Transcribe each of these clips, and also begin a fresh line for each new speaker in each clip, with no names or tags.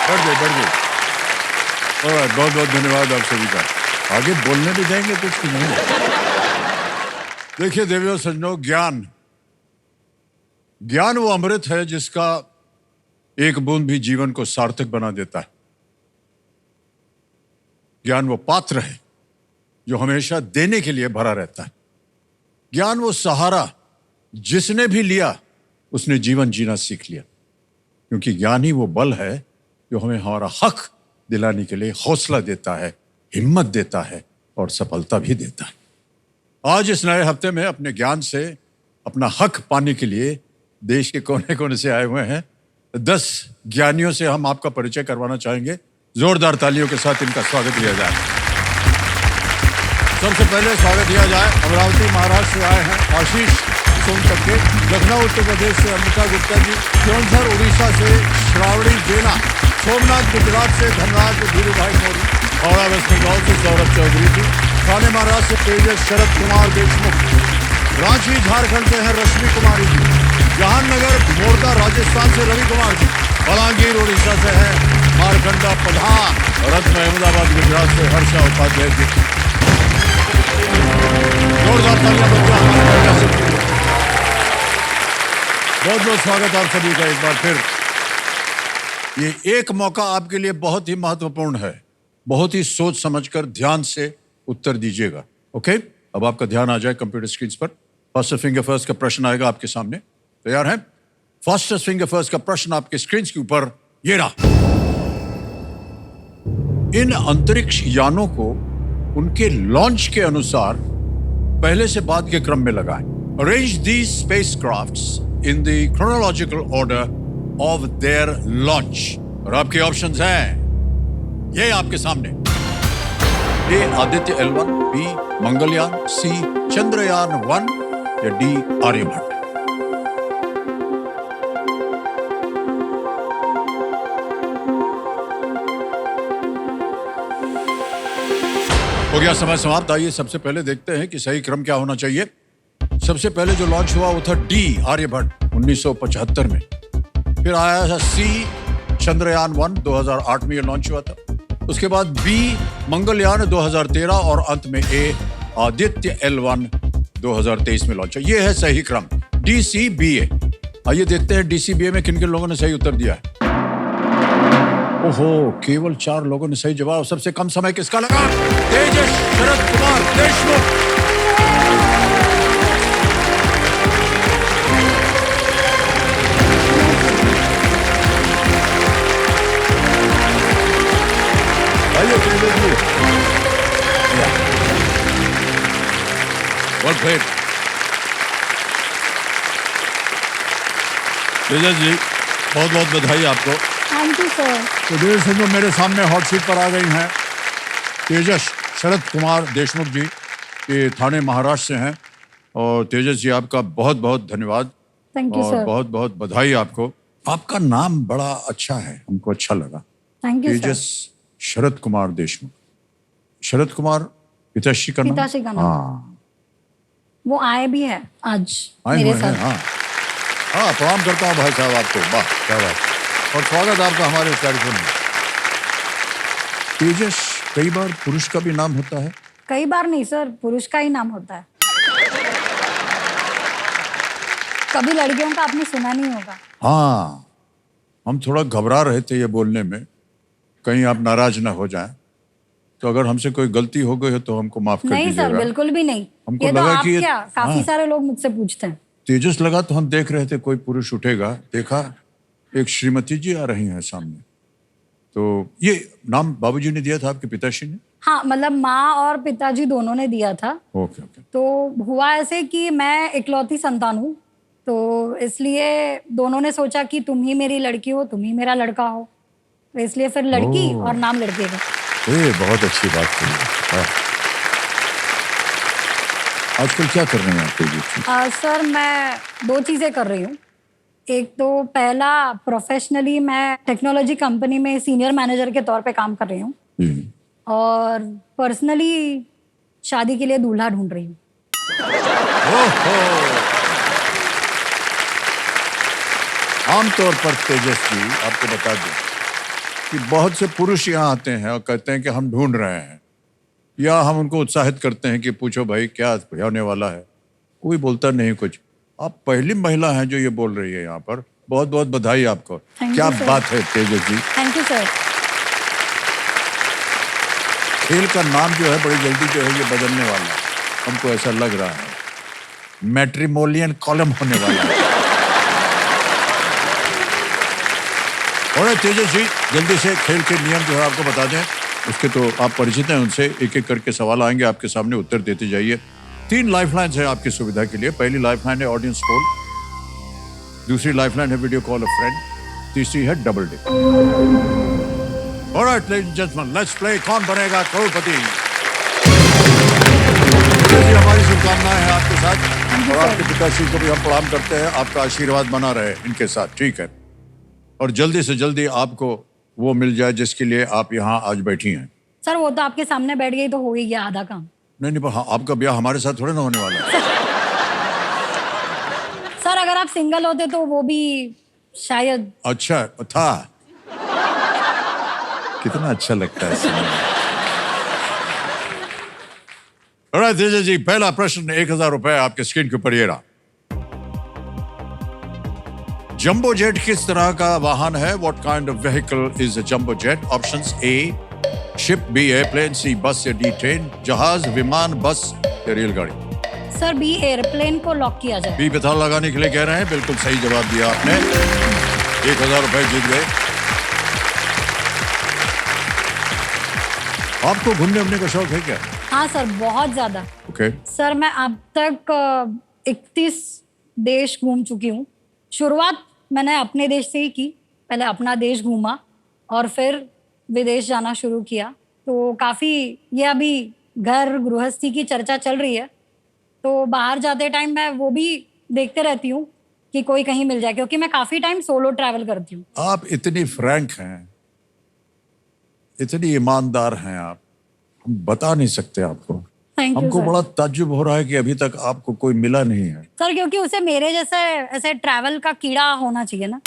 बढ़ गई। बहुत बहुत धन्यवाद आप सभी का। आगे बोलने भी देंगे कुछ कि नहीं? देखिए देवियों सज्जनों, ज्ञान वो अमृत है जिसका एक बूंद भी जीवन को सार्थक बना देता है। ज्ञान वो पात्र है जो हमेशा देने के लिए भरा रहता है। ज्ञान वो सहारा जिसने भी लिया उसने जीवन जीना सीख लिया, क्योंकि ज्ञान ही वो बल है जो हमें हमारा हक दिलाने के लिए हौसला देता है, हिम्मत देता है और सफलता भी देता है। आज इस नए हफ्ते में अपने ज्ञान से अपना हक पाने के लिए देश के कोने कोने से आए हुए हैं 10 ज्ञानियों से हम आपका परिचय करवाना चाहेंगे। जोरदार तालियों के साथ इनका स्वागत किया जाए। सबसे पहले स्वागत किया जाए, अमरावती महाराष्ट्र से आए हैं आशीष सोनटक्के, लखनऊ उत्तर प्रदेश से अमृता गुप्ता जी, क्योंझर उड़ीसा से श्रावणी जेना, सोमनाथ गुजरात से धनराज धीरू भाई मोदी, हावड़ा वेस्ट बंगाल से सौरभ चौधरी जी, ठाणे महाराष्ट्र से तेजस शरद कुमार देशमुख, रांची झारखंड से हैं रश्मि कुमारी जी, जहाननगर मोरदा राजस्थान से रवि कुमार जी, बलांगीर उड़ीसा से है मारकंडा प्रधान, रत्न अहमदाबाद गुजरात से हर्षा उपाध्याय जी। जोरदार तालियां बच्चों हमारे पहले से। बहुत बहुत स्वागत आप सभी का एक बार फिर। ये एक मौका आपके लिए बहुत ही महत्वपूर्ण है, बहुत ही सोच समझकर ध्यान से उत्तर दीजिएगा। ओके, अब आपका ध्यान आ जाए कंप्यूटर स्क्रीन पर। फर्स्ट फिंगर फर्स्ट का प्रश्न आएगा आपके सामने, तैयार हैं? फर्स्ट फिंगर फर्स्ट का प्रश्न आपके स्क्रीन के ऊपर ये रहा। इन अंतरिक्ष यानों को उनके लॉन्च के अनुसार पहले से बाद के क्रम में लगाएं। Arrange these spacecrafts in the chronological order of their launch. और आपके ऑप्शंस हैं ये आपके सामने। ए आदित्य L1, बी मंगलयान, सी चंद्रयान 1 या डी आर्यभट्ट। हो गया समय समाप्त। आइए सबसे पहले देखते हैं कि सही क्रम क्या होना चाहिए। सबसे पहले जो लॉन्च हुआ वो था डी आर्यभट्ट 1975 में, फिर आया था सी चंद्रयान 1 2008 में ये लॉन्च हुआ था, उसके बाद बी मंगलयान 2013 और अंत में ए आदित्य L1 2023 में लॉन्च हुआ। ये है सही क्रम DCBA। आइए देखते हैं DCBA में किन किन लोगों ने सही उत्तर दिया है। ओहो, केवल 4 लोगों ने सही जवाब। सबसे कम समय किसका लगा? तेजस शरद कुमार देशमुख। आइए तेजस जी, बहुत great। तेजस जी बहुत बहुत बधाई आपको।
Thank you sir.
तो देर से जो मेरे सामने हॉट सीट पर आ गई हैं तेजस शरद कुमार देशमुख जी, ये ठाणे महाराष्ट्र से हैं। और तेजस जी आपका बहुत बहुत धन्यवाद।
थैंक यू
और
सर।
बहुत बहुत बधाई आपको। आपका नाम बड़ा अच्छा है, हमको अच्छा लगा।
Thank you
Tejas
sir.
Sharad Kumar Deshmukh. Sharad Kumar पिताश्री का नाम?
पिताश्री का नाम।
हाँ,
वो आए भी है आज
आए
मेरे
हुए हैं।
साथ।
हाँ हाँ, प्रणाम करता हूँ भाई साहब आपको। वाह क्या बात। और स्वागत आपका हमारे इस कार्यक्रम में। तेजस कई बार पुरुष का भी नाम होता है?
कई बार नहीं सर, पुरुष का ही नाम होता है। कभी लड़कियों का आपने सुना नहीं होगा।
हाँ, हम थोड़ा घबरा रहे थे ये बोलने में, कहीं आप नाराज ना हो जाएं। तो अगर हमसे कोई गलती हो गई हो तो हमको माफ कर
नहीं
दीजिएगा।
सर, बिल्कुल भी नहीं।
हमको
ये तो
लगा
आप
कि ये-
क्या, काफी
हाँ।
सारे लोग मुझसे पूछते हैं।
तेजस लगा तो हम देख रहे थे कोई पुरुष उठेगा, देखा एक श्रीमती जी आ रही हैं सामने। तो ये नाम बाबूजी ने दिया था, आपके पिताश्री ने?
हाँ, मतलब माँ और पिताजी दोनों ने दिया था।
Okay okay.
तो हुआ ऐसे कि मैं इकलौती संतान हूँ, तो इसलिए दोनों ने सोचा कि तुम ही मेरी लड़की हो, तुम ही मेरा लड़का हो, तो इसलिए फिर लड़की
ओह।
और नाम लड़के का।
ये बहुत अच्छी बात कही। हाँ। आजकल क्या कर रहे हैं आप तेजस जी?
सर मैं 2 चीज़ें कर रही हूँ। एक तो पहला, प्रोफेशनली मैं टेक्नोलॉजी कंपनी में सीनियर मैनेजर के तौर पे काम कर रही हूँ। और पर्सनली शादी के लिए दूल्हा ढूंढ रही हूँ।
आमतौर पर तेजस जी आपको बता दें कि बहुत से पुरुष यहाँ आते हैं और कहते हैं कि हम ढूंढ रहे हैं, या हम उनको उत्साहित करते हैं कि पूछो भाई क्या होने वाला है, कोई बोलता नहीं कुछ। आप पहली महिला हैं जो ये बोल रही है यहाँ पर, बहुत बहुत बधाई आपको। क्या बात है Tejas ji.
Thank you sir.
खेल का नाम जो है बड़ी जल्दी जो है ये बदलने वाला है, हमको ऐसा लग रहा है, मैट्रिमोनियल कॉलम होने वाला है। और तेजस जी जल्दी से खेल के नियम जो है आपको बता दें, उसके तो आप परिचित हैं उनसे, एक एक करके सवाल आएंगे आपके सामने, उत्तर देते जाइए। 3 लाइफलाइन है आपकी सुविधा के लिए। पहली लाइफलाइन है ऑडियंस कॉल, दूसरी लाइफलाइन है वीडियो कॉल अ फ्रेंड, तीसरी है double day. Alright ladies and gentleman, let's play कौन बनेगा करोड़पति। हमारी शुभकामनाएं हैं आपके साथ, और आपके पिताश्री को भी हम प्रणाम करते हैं। आपका आशीर्वाद बना रहे इनके साथ, ठीक है, और जल्दी से जल्दी आपको वो मिल जाए जिसके लिए आप यहाँ आज बैठी हैं।
सर वो तो आपके सामने बैठ गई तो हो ही गया आधा काम।
नहीं, पर हाँ, आपका ब्याह हमारे साथ थोड़े ना होने वाला है।
सर अगर आप सिंगल होते तो वो भी शायद।
अच्छा था, कितना अच्छा लगता है सुनने में। Alright, तेजस जी, पहला प्रश्न 1000 रुपए आपके स्क्रीन के ऊपर ये रहा। जंबो जेट किस तरह का वाहन है? What kind of vehicle is a jumbo jet? Options A, ship, B, airplane, C, बस या D, ट्रेन, जहाज, विमान, बस या रेलगाड़ी।
सर बी, एयरप्लेन को लॉक किया जाए।
बी पे ताला लगाने के लिए कह रहे हैं, बिल्कुल सही जवाब दिया आपने, 1000 रुपए जीत गए। आपको घूमने उमने का शौक है क्या?
हाँ सर बहुत ज्यादा।
ओके।
सर मैं अब तक 31 देश घूम चुकी हूँ। शुरुआत मैंने अपने देश से ही की, पहले अपना देश घूमा और फिर विदेश जाना शुरू किया। तो काफ़ी ये अभी घर गृहस्थी की चर्चा चल रही है, तो बाहर जाते टाइम मैं वो भी देखते रहती हूँ कि कोई कहीं मिल जाए, क्योंकि मैं काफ़ी टाइम सोलो ट्रैवल करती हूँ।
आप इतनी फ्रैंक हैं, इतनी ईमानदार हैं आप, हम बता नहीं सकते आपको।
थैंक यू
हमको
सर।
बड़ा ताज्जुब हो रहा है कि अभी तक आपको कोई मिला नहीं है।
सर क्योंकि उसे मेरे जैसे ऐसे ट्रैवल का कीड़ा होना चाहिए ना,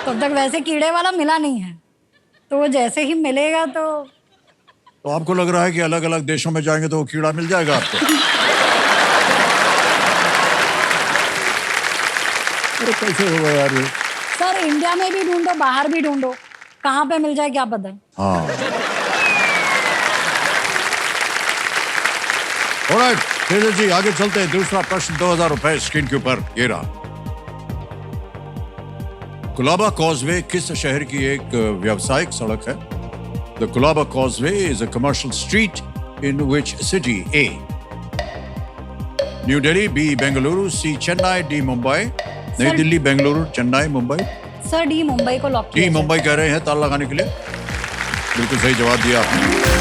तब तक वैसे कीड़े वाला मिला नहीं है, तो वो जैसे ही मिलेगा तो
आपको लग रहा है कि अलग अलग देशों में जाएंगे तो वो कीड़ा मिल जाएगा आपको? अरे कैसे होगा यार ये?
सर इंडिया में भी ढूंढो बाहर भी ढूंढो, कहाँ पे मिल जाए क्या पता है।
हाँ। ऑलराइट तेजस जी, आगे चलते हैं। दूसरा प्रश्न 2000 रुपए स्क्रीन के ऊपर ये रहा। कुलाबा कॉजवे किस शहर की एक व्यावसायिक सड़क है? The Colaba causeway is a commercial street in which city? A, New Delhi, B, Bengaluru, C, Chennai, D, Mumbai. Nai Delhi, Bengaluru, Chennai, Mumbai.
Sir D, Mumbai को लॉक
डी,
किया
मुंबई कह रहे हैं ताला लगाने के लिए, बिल्कुल सही जवाब दिया आपने।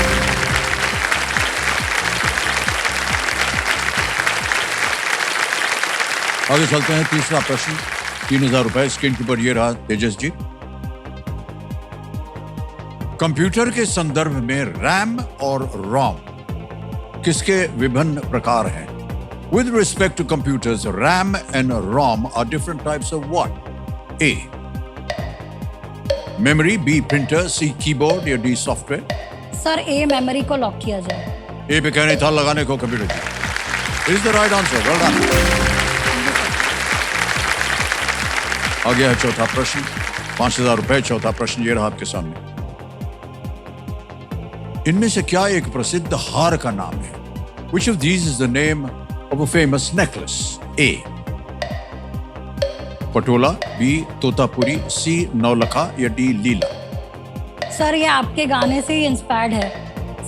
आगे चलते हैं। तीसरा प्रश्न 3000 रुपए स्क्रीन के ऊपर ये रहा तेजस जी। कंप्यूटर के संदर्भ में रैम और रोम किसके विभिन्न प्रकार हैं? With respect to computers, RAM and ROM are different types of what? A, memory, B, printer, C, keyboard या D, software?
सर ए, मेमोरी को लॉक किया जाए।
ए पे कह रहे था लगाने को कंप्यूटर की। Is the right answer? Well done. आ गया है चौथा प्रश्न, 5000 रुपए। चौथा प्रश्न ये रहा आपके सामने। इनमें से क्या एक प्रसिद्ध हार का नाम है? Which of these is the name of a famous necklace? A, Patola, B, Totapuri, C, Naulakha या D, लीला?
सर ये आपके गाने से ही इंस्पायर्ड है,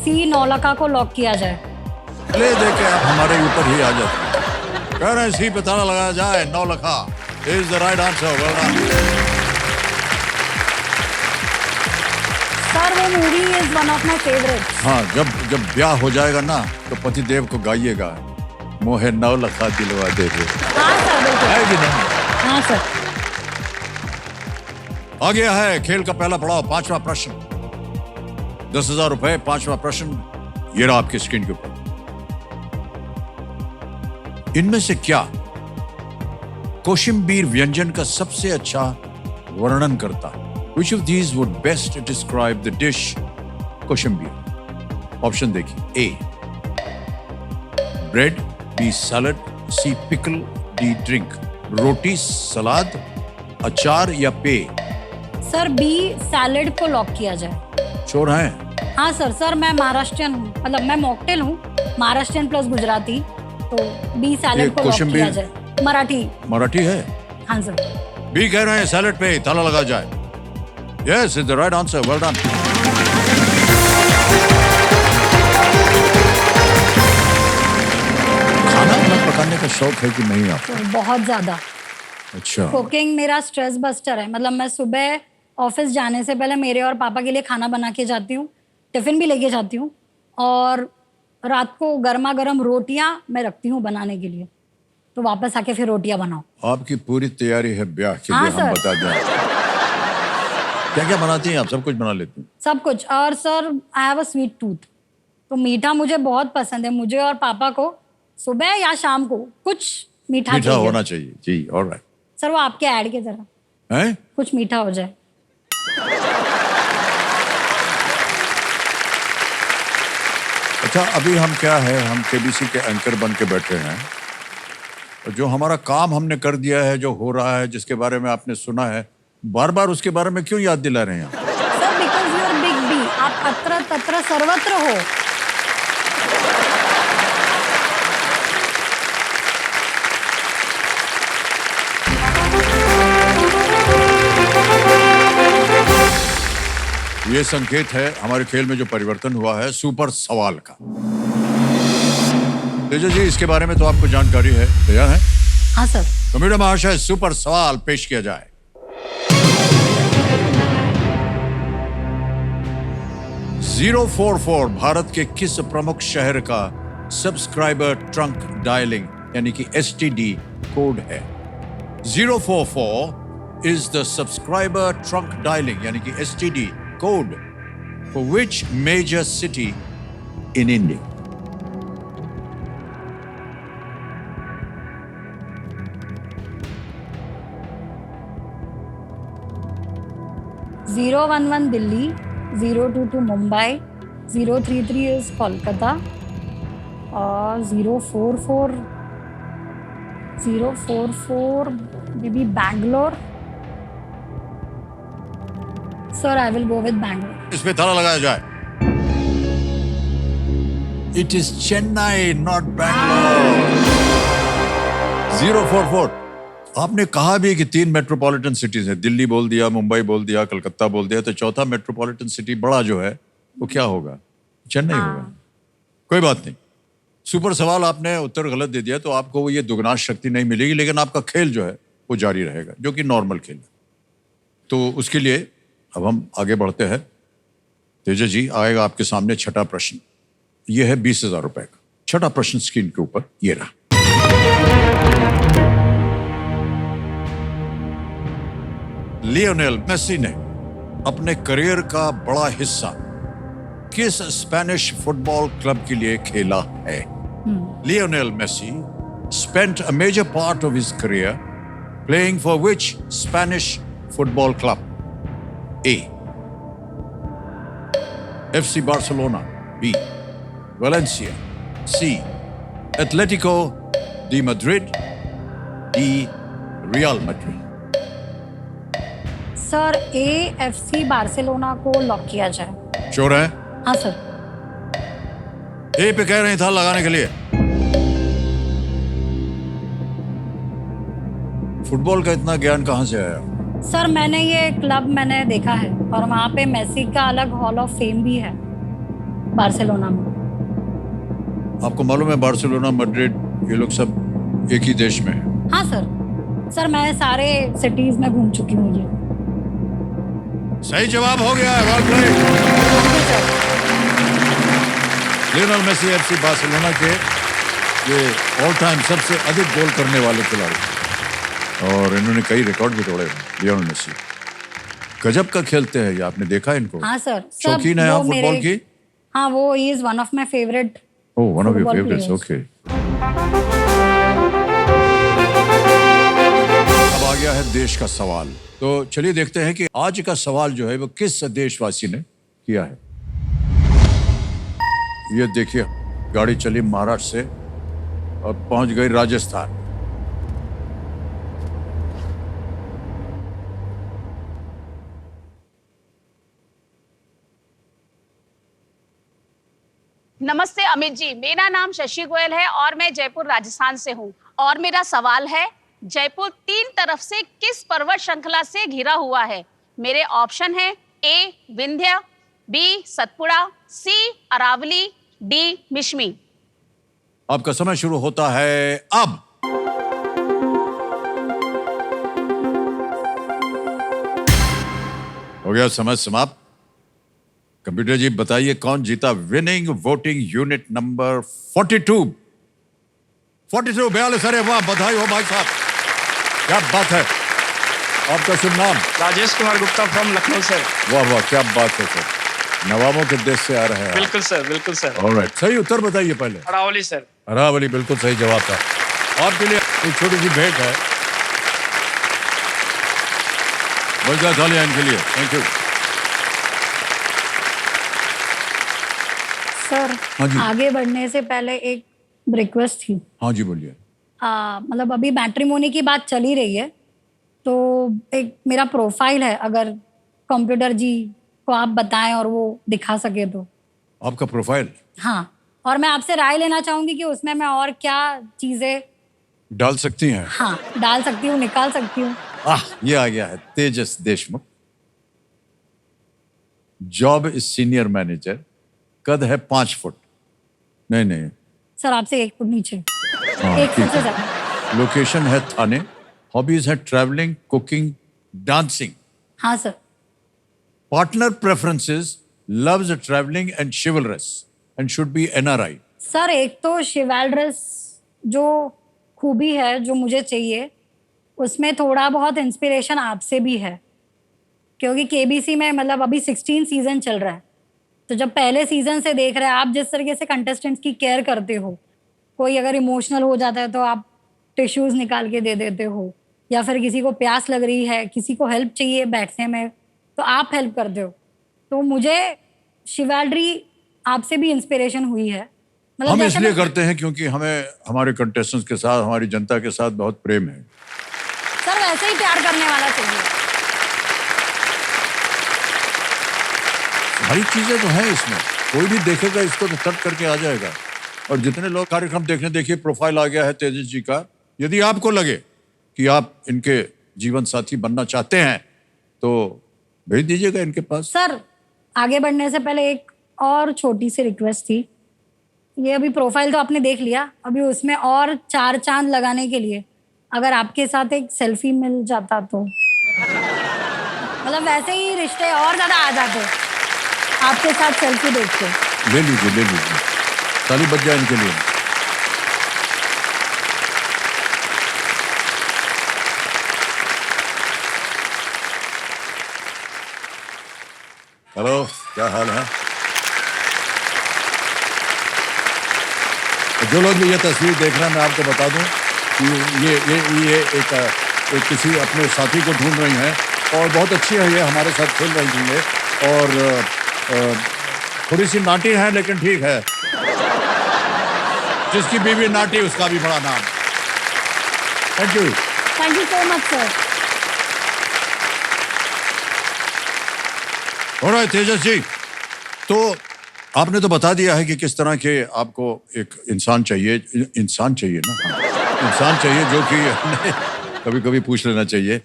सी, नौलखा को लॉक किया जाए।
ले देके आप हमारे ऊपर ही आ जाते हैं। कह रहे हैं सी पे ताला लगाया जाए, Naulakha is the right answer. Well done.
Sir वो movie is one of my favourite.
हाँ, जब ब्याह हो जाएगा ना तो पति देव को गाइएगा, मोहे नौलखा दिलवा दे दे।
हाँ सर बिल्कुल।
है कि नहीं?
हाँ सर।
आ गया है खेल का पहला पड़ाव, पांचवा प्रश्न, 10,000 रुपए। पांचवा प्रश्न ये रहा आपकी स्क्रीन के ऊपर। इनमें से क्या कोशिम्बीर व्यंजन का सबसे अच्छा वर्णन करता है? Which of these would best describe the dish koshimbir? Option देखिए। A bread, B salad, C pickle, D drink. रोटी, सलाद, अचार या पेय?
सर बी सैलेड को लॉक किया जाए।
श्योर हैं?
हाँ सर मैं महाराष्ट्रियन हूँ, मतलब मैं मॉकटेल हूँ, महाराष्ट्रियन प्लस गुजराती, तो बी सैलेड को लॉक किया जाए। मराठी है? हाँ सर।
बी कह रहे हैं सैलेड पे ताला लगा जाए। Yes, it's the right answer. Well done. खाना वाना पकाने का शौक है कि नहीं आपको?
तो बहुत ज्यादा।
अच्छा।
कुकिंग मेरा स्ट्रेस बस्टर है, मतलब मैं सुबह ऑफिस जाने से पहले मेरे और पापा के लिए खाना बना के जाती हूँ, टिफिन भी लेके जाती हूँ, और रात को गर्मा गर्म रोटियां मैं रखती हूँ बनाने के लिए, तो वापस आके फिर रोटियां बनाओ।
आपकी पूरी तैयारी है ब्याह के
हाँ
लिए, हम
सर।
बता दें। क्या क्या बनाती हैं आप? सब कुछ बना लेती हैं?
सब कुछ। और sir I have a sweet tooth, तो मीठा मुझे बहुत पसंद है। मुझे और पापा को सुबह या शाम को कुछ मीठा चाहिए।
होना चाहिए जी। ऑलराइट
सर, वो आपके ऐड के तरह
हैं?
कुछ मीठा हो जाए।
अच्छा, अभी हम क्या है, हम केबीसी के एंकर बन के बैठे हैं, और जो हमारा काम हमने कर दिया है, जो हो रहा है, जिसके बारे में आपने सुना है, बार बार उसके बारे में क्यों याद दिला रहे हैं आप?
Sir because you are big B, आप अत्र तत्र सर्वत्र हो।
ये संकेत है हमारे खेल में जो परिवर्तन हुआ है सुपर सवाल का। तेजो जी, इसके बारे में तो आपको जानकारी है, तैयार है?
हाँ सर।
तो मैडम महाशय, सुपर सवाल पेश किया जाए। जीरो 44 भारत के किस प्रमुख शहर का सब्सक्राइबर ट्रंक डायलिंग यानी कि एसटीडी कोड है? 044 is the subscriber trunk dialing यानी कि STD code for which major city in India?
Zero 11 Delhi, 022 Mumbai, 033 is Kolkata, और 044 may be Bangalore. Sir I will go with Bangalore.
इस पे ताला लगाया जाए। It is Chennai, not Bangalore. 044। आपने कहा भी कि 3 मेट्रोपॉलिटन सिटीज हैं, दिल्ली बोल दिया, मुंबई बोल दिया, कलकत्ता बोल दिया, तो चौथा मेट्रोपॉलिटन सिटी बड़ा जो है वो क्या होगा? चेन्नई होगा। कोई बात नहीं, सुपर सवाल आपने उत्तर गलत दे दिया, तो आपको वो ये दुगुना शक्ति नहीं मिलेगी, लेकिन आपका खेल जो है वो जारी रहेगा, जो कि नॉर्मल खेल है। तो उसके लिए अब हम आगे बढ़ते हैं। तेजा जी, आएगा आपके सामने छठा प्रश्न। ये है 20,000 रुपए का छठा प्रश्न। स्क्रीन के ऊपर ये रहा। लियोनेल मेसी ने अपने करियर का बड़ा हिस्सा किस स्पेनिश फुटबॉल क्लब के लिए खेला है? Lionel Messi spent a major part of his career playing for which Spanish football club? A. FC Barcelona. B. Valencia. C. Atletico de Madrid. D. Real Madrid.
Sir AFC Barcelona को lock किया जाए।
Sure है?
हाँ sir.
ए पे कह रहे था लगाने के लिए। फुटबॉल का इतना ज्ञान कहाँ से आया?
सर मैंने ये क्लब मैंने देखा है, और वहाँ पे मेसी का अलग हॉल ऑफ फेम भी है बार्सिलोना में।
आपको मालूम है बार्सिलोना, मैड्रिड, ये लोग सब एक ही देश में है।
हाँ सर। सर मैं सारे सिटीज में घूम चुकी हूँ। ये
सही जवाब हो गया है। Well played. Lionel Messi FC Barcelona के ये ऑल टाइम सबसे अधिक गोल करने वाले खिलाड़ी, और इन्होंने कई रिकॉर्ड भी तोड़े। लियोनेल मेसी गजब का खेलते हैं, ये आपने देखा इनको?
हाँ सर।
शौकीन है आप फुटबॉल की?
हाँ, वो he is one of my favourite.
Oh, one of your favourites. Okay. गया है देश का सवाल। तो चलिए देखते हैं कि आज का सवाल जो है वो किस देशवासी ने किया है। ये देखिए, गाड़ी चली महाराष्ट्र से और पहुंच गई राजस्थान।
नमस्ते अमित जी, मेरा नाम शशि गोयल है और मैं जयपुर राजस्थान से हूँ। और मेरा सवाल है, जयपुर 3 तरफ से किस पर्वत श्रृंखला से घिरा हुआ है? मेरे ऑप्शन है ए विंध्य, बी सतपुड़ा, सी अरावली, डी मिश्मी।
आपका समय शुरू होता है अब। हो गया समय समाप्त। कंप्यूटर जी बताइए कौन जीता विनिंग वोटिंग यूनिट नंबर 42। 42 अरे वाह, बधाई हो भाई साहब, क्या बात है। आपका शुभ नाम?
Rajesh Kumar Gupta from Lucknow sir.
वाह वाह, क्या बात है सर, नवाबों के देश से आ रहे हैं।
बिल्कुल सर, बिल्कुल सर।
ऑलराइट, सही उत्तर बताइए पहले।
अरावली सर।
अरावली बिल्कुल सही जवाब था। आपके लिए एक छोटी सी भेंट है, मजेदार थालियां इनके लिए। Thank you
sir.
हाँ जी।
आगे बढ़ने से पहले एक रिक्वेस्ट थी।
हाँ जी बोलिए।
मतलब अभी मैट्रिमोनी की बात चल ही रही है, तो एक मेरा प्रोफाइल है, अगर कंप्यूटर जी को आप बताएं और वो दिखा सके तो।
आपका प्रोफाइल?
हाँ, और मैं आपसे राय लेना चाहूंगी कि उसमें मैं और क्या चीजें
डाल सकती हैं?
हाँ डाल सकती हूँ, निकाल सकती हूँ।
ये आ गया है, Tejas Deshmukh. Job is senior manager, कद है 5 फुट। नहीं
सर आपसे 1 फुट नीचे।
हाँ,
1 फुट
ठीक
से
है।
ज्यादा।
लोकेशन है थाने। हॉबीज है ट्रैवलिंग, कुकिंग, डांसिंग।
हाँ sir.
Partner preferences, loves traveling and chivalrous and should be NRI।
Sir एक तो शिवैल्ड्रस जो खूबी है जो मुझे चाहिए, उसमें थोड़ा बहुत इंस्पिरेशन आपसे भी है, क्योंकि केबीसी में मतलब अभी 16 सीजन चल रहा है। तो जब पहले सीजन से देख रहे हैं आप, जिस तरीके से कंटेस्टेंट्स की केयर करते हो, कोई अगर इमोशनल हो जाता है तो आप टिश्यूज निकाल के दे देते हो, या फिर किसी को प्यास लग रही है, किसी को हेल्प चाहिए बैठने में, तो आप हेल्प करते हो। तो मुझे शिवैल्ड्री आपसे भी इंस्पिरेशन हुई है। मतलब
हम
जैसे
इसलिए
मैं-
करते हैं क्योंकि हमें हमारे कंटेस्टेंट्स के साथ, हमारी जनता के साथ बहुत प्रेम है।
सर वैसे ही प्यार करने वाला चाहिए।
सारी चीजें तो हैं इसमें, कोई भी देखेगा इसको तो कट करके आ जाएगा। और जितने लोग कार्यक्रम देखने, देखिए प्रोफाइल आ गया है तेजस जी का। यदि आपको लगे कि आप इनके जीवन साथी बनना चाहते हैं तो भेज दीजिएगा इनके पास।
सर आगे बढ़ने से पहले एक और छोटी सी रिक्वेस्ट थी। ये अभी प्रोफाइल तो आपने देख लिया, अभी उसमें और 4 चांद लगाने के लिए अगर आपके साथ एक सेल्फी मिल जाता तो, मतलब वैसे ही रिश्ते और ज्यादा आ जाते आपके साथ सेल्फी देख के।
ले लीजिए ताली बज जाए इनके लिए। हेलो, क्या हाल है? जो लोग भी ये तस्वीर देख रहे हैं, मैं आपको बता दूं कि ये एक किसी अपने साथी को ढूंढ रही हैं और बहुत अच्छी है ये, हमारे साथ खेल रही थी ये। और थोड़ी सी नाटी है लेकिन ठीक है। जिसकी बीवी नाटी उसका भी बड़ा नाम। Thank you
so much sir.
Alright Tejas ji, तो आपने तो बता दिया है कि किस तरह के आपको एक इंसान चाहिए ना। इंसान चाहिए जो कि कभी कभी पूछ लेना चाहिए।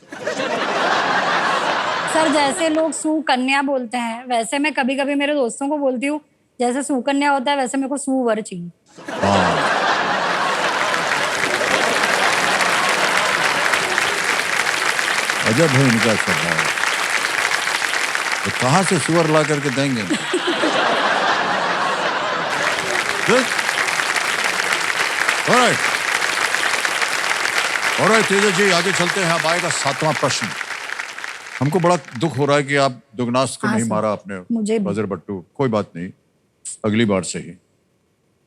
सर जैसे लोग सुकन्या बोलते हैं, वैसे मैं कभी कभी मेरे दोस्तों को बोलती हूँ जैसे सुकन्या होता है वैसे मेरे को सुवर चाहिए।
हाँ, अजब है इनका स्वभाव। तो कहाँ से सुअर ला करके देंगे? ऑलराइट तेजस जी, आगे चलते हैं। अब आएगा 7वां प्रश्न। हमको बड़ा दुख हो रहा है कि आप दुगनास को
हाँ
नहीं
सर,
मारा आपने,
मुझे भी।
बजर बट्टू। कोई बात नहीं, अगली बार से ही।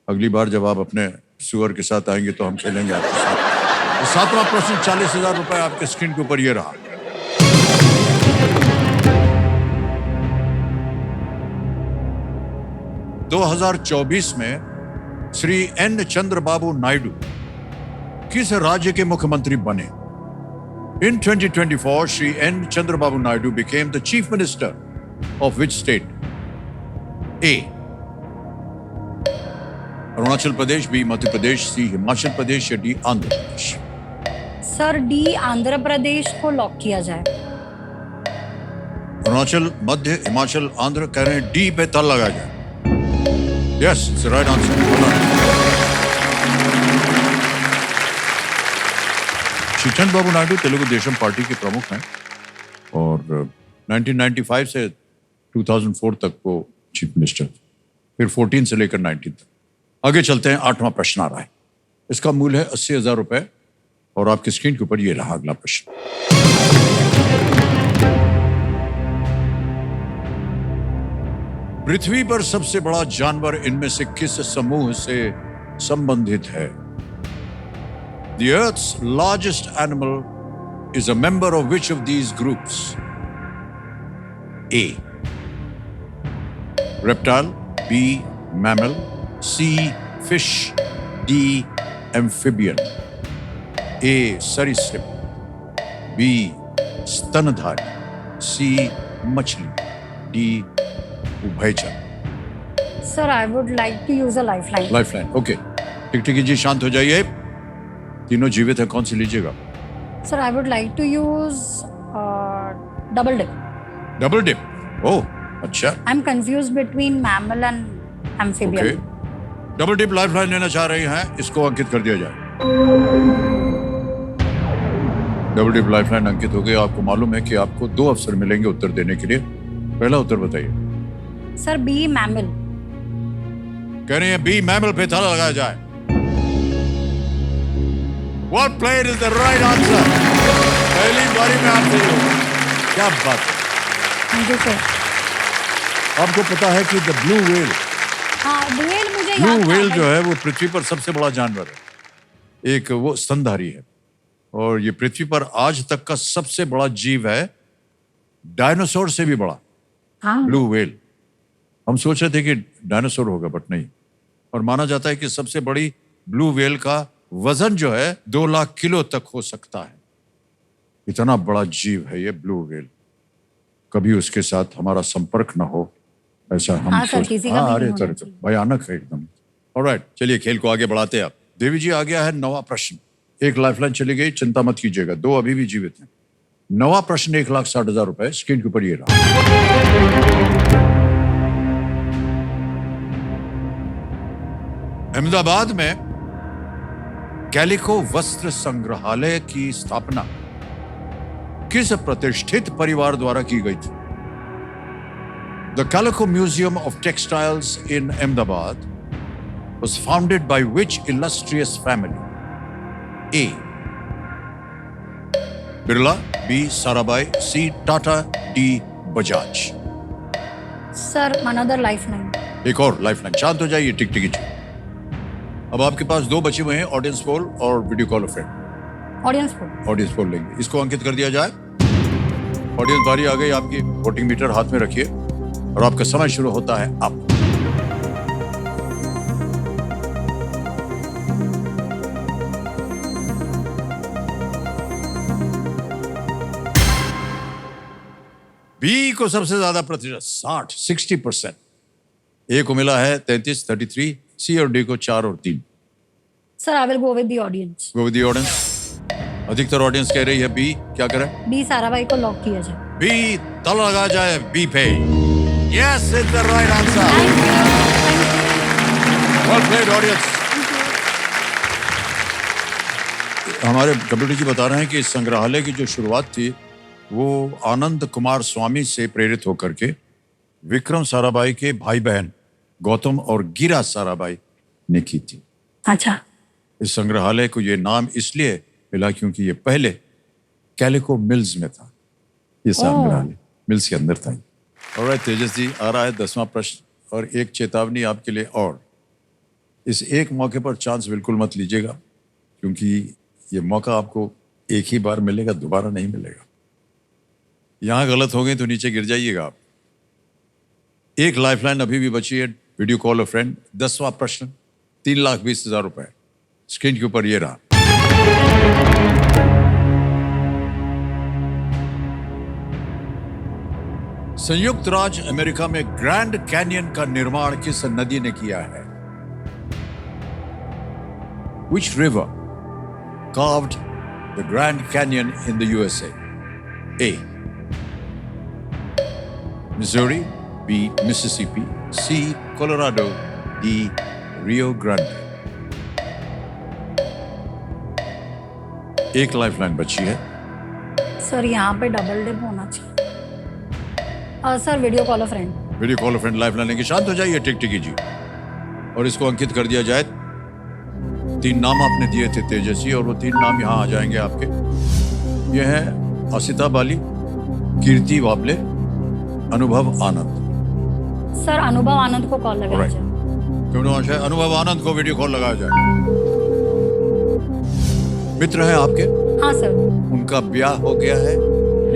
अगली बार जब आप अपने सुअर के साथ आएंगे तो हम खेलेंगे आपके साथ। सातवां प्रश्न 40,000 रुपए आपके स्क्रीन के ऊपर ये रहा। दो 2024 में श्री एन चंद्रबाबू नायडू किस राज्य के मुख्यमंत्री बने? In 2024, Shri N. Chandrababu Naidu became the Chief Minister of which state? A. Arunachal Pradesh, B. Madhya Pradesh, C. Himachal Pradesh या D. Andhra Pradesh?
Sir D Andhra Pradesh को लॉक किया जाए।
अरुणाचल, मध्य, हिमाचल, आंध्र, कह रहे हैं D पे ताला लगाया जाए। Yes, it's the right answer. Shri Chandrababu Naidu Telugu Desam party के प्रमुख हैं और 1995 से 2004 तक वो चीफ मिनिस्टर थे, फिर 14 से लेकर 19 तक। आगे चलते हैं, आठवां प्रश्न आ रहा है। इसका मूल्य है 80,000 रुपए और आपकी स्क्रीन के ऊपर ये रहा अगला प्रश्न। पृथ्वी पर सबसे बड़ा जानवर इनमें से किस समूह से संबंधित है? The Earth's largest animal is a member of which of these groups? A. Reptile, B. Mammal, C. Fish, D. Amphibian. A. Sarisip, B. स्तनधारी, C. मछली, D. उभयचर।
Sir I would like to use a lifeline.
Lifeline, okay. टिक जी शांत हो जाइए। तीनों जीवित है, कौन सी लीजिएगा?
Sir I would like to use double dip.
Double dip, oh अच्छा।
I am confuse between mammal and amphibian.
Okay, double dip lifeline लेना चाह रही हैं, इसको अंकित कर दिया जाए। डबल डिप लाइफलाइन अंकित हो गई। आपको मालूम है कि आपको 2 अवसर मिलेंगे उत्तर देने के लिए। पहला उत्तर बताइए।
Sir B mammal.
कह रहे हैं बी मैमल पे ताला लगाया जाए। Well played is the right answer. पहली बारी में आप सही हो, क्या बात है।
Thank you sir.
आपको पता है कि द ब्लू व्हेल,
हाँ व्हेल मुझे
ब्लू
याद था
व्हेल
भाई।
जो है वो पृथ्वी पर सबसे बड़ा जानवर है। एक वो स्तनधारी है और ये पृथ्वी पर आज तक का सबसे बड़ा जीव है, डायनासोर से भी बड़ा।
हाँ
ब्लू व्हेल। हम सोच रहे थे कि डायनासोर होगा बट नहीं। और माना जाता है कि सबसे बड़ी ब्लू व्हेल का वजन जो है 2 लाख किलो तक हो सकता है। इतना बड़ा जीव है ये ब्लू व्हेल। कभी उसके साथ हमारा संपर्क ना हो ऐसा हम
हाँ सर,
सोच।
किसी का भी
हाँ,
नहीं
अरे
होना
सर भयानक है एकदम। ऑलराइट, चलिए खेल को आगे बढ़ाते हैं। आप देवी जी, आ गया है 9वां प्रश्न। एक लाइफलाइन चली गई, चिंता मत कीजिएगा, 2 अभी भी जीवित हैं। 9वां प्रश्न 1,60,000 रुपए, स्क्रीन के ऊपर ये रहा। अहमदाबाद में कैलिको वस्त्र संग्रहालय की स्थापना किस प्रतिष्ठित परिवार द्वारा की गई थी? The calico museum of textiles in Ahmedabad was founded by which illustrious family? A. Birla, B. Sarabhai, C. Tata, D. Bajaj.
Sir another lifeline.
एक और लाइफलाइन। शांत हो जाइए, टिक टिक। अब आपके पास 2 बचे हुए हैं, ऑडियंस पोल और video call friend. Audience poll लेंगे, इसको अंकित कर दिया जाए। ऑडियंस बारी आ गई आपकी। वोटिंग मीटर हाथ में रखिए और आपका समय शुरू होता है अब। बी को सबसे ज्यादा प्रतिशत 60%। ए को मिला है 33, सी और डी को 4 और 3।
Sir I will go with the audience.
Go with the audience. अधिकतर ऑडियंस कह रही है बी। क्या करें?
बी साराभाई को लॉक किया जाए।
बी ताला लगाया जाए बी पे। Yes, it's the right answer. Well played audience. हमारे कपिल जी बता रहे हैं कि इस संग्रहालय की जो शुरुआत थी वो आनंद कुमार स्वामी से प्रेरित होकर के विक्रम साराभाई के भाई बहन गौतम और गिरा साराभाई ने की थी।
अच्छा।
इस संग्रहालय को ये नाम इसलिए मिला क्योंकि ये पहले कैलिको मिल्स में था। ये संग्रहालय मिल्स के अंदर था। और तेजस जी, आ रहा है 10वां प्रश्न और एक चेतावनी आपके लिए। और इस एक मौके पर चांस बिल्कुल मत लीजिएगा क्योंकि ये मौका आपको एक ही बार मिलेगा, दोबारा नहीं मिलेगा। यहां गलत हो गए तो नीचे गिर जाइएगा आप। एक लाइफलाइन अभी भी बची है, वीडियो कॉल अ फ्रेंड। 10वां प्रश्न, 3,20,000 रुपए स्क्रीन के ऊपर ये रहा। संयुक्त राज्य अमेरिका में ग्रैंड कैनियन का निर्माण किस नदी ने किया है? Which river carved the Grand Canyon in the USA? A. Missouri. B. Mississippi. C. Colorado. D. Rio Grande. एक लाइफलाइन बची है।
सर यहाँ पे डबल डिप होना चाहिए। सर वीडियो कॉल अ friend.
Video call friend lifeline लेंगे। शांत हो जाइए टिकटिकी जी, और इसको अंकित कर दिया जाए। 3 नाम आपने दिए थे तेजस्वी, और वो 3 नाम यहाँ आ जाएंगे आपके। ये है असिता बाली, कीर्ति वाबले, अनुभव आनंद।
सर अनुभव आनंद को कॉल लगाया जाए।
क्यों अनुभव आनंद को वीडियो कॉल लगाया जाए। मित्र है आपके?
हाँ सर।
उनका ब्याह हो गया है?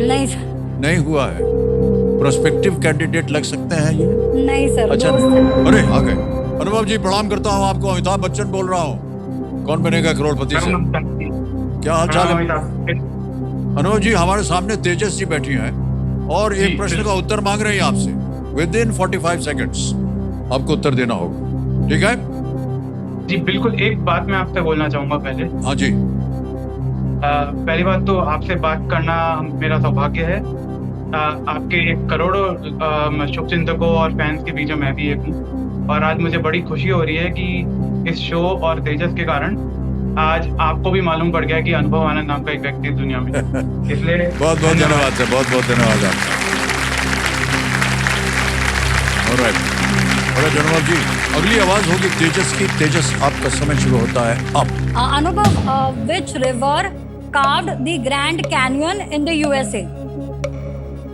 नहीं सर।
नहीं हुआ है। प्रोस्पेक्टिव कैंडिडेट लग सकते हैं ये?
नहीं सर।
अच्छा,
दोस्त हैं।
अरे आ गए। अनुभव जी प्रणाम करता हूँ आपको, अमिताभ बच्चन बोल रहा हूँ। कौन बनेगा करोड़पति से? क्या हाल चाल है? अनुभव जी हमारे सामने तेजस जी बैठी हैं और एक प्रश्न का उत्तर मांग रही हैं आपसे। विदिन 45 सेकेंड्स आपको उत्तर देना होगा, ठीक है?
जी बिल्कुल। एक बात मैं आपसे बोलना चाहूंगा पहले।
हाँ जी।
पहली बात तो आपसे बात करना मेरा सौभाग्य है। आपके करोड़ों शुभचिंतकों और फैंस के बीच में मैं भी एक हूँ, और आज मुझे बड़ी खुशी हो रही है कि इस शो और तेजस के कारण आज आपको भी मालूम पड़ गया कि अनुभव आनंद नाम का एक व्यक्ति इस दुनिया में। इसलिए
बहुत बहुत धन्यवाद सर, बहुत बहुत धन्यवाद आपका। ऑलराइट अनुभव जी, अगली आवाज होगी तेजस की। तेजस आपका समय शुरू होता है अब।
अनुभव, which river carved the Grand Canyon in the USA?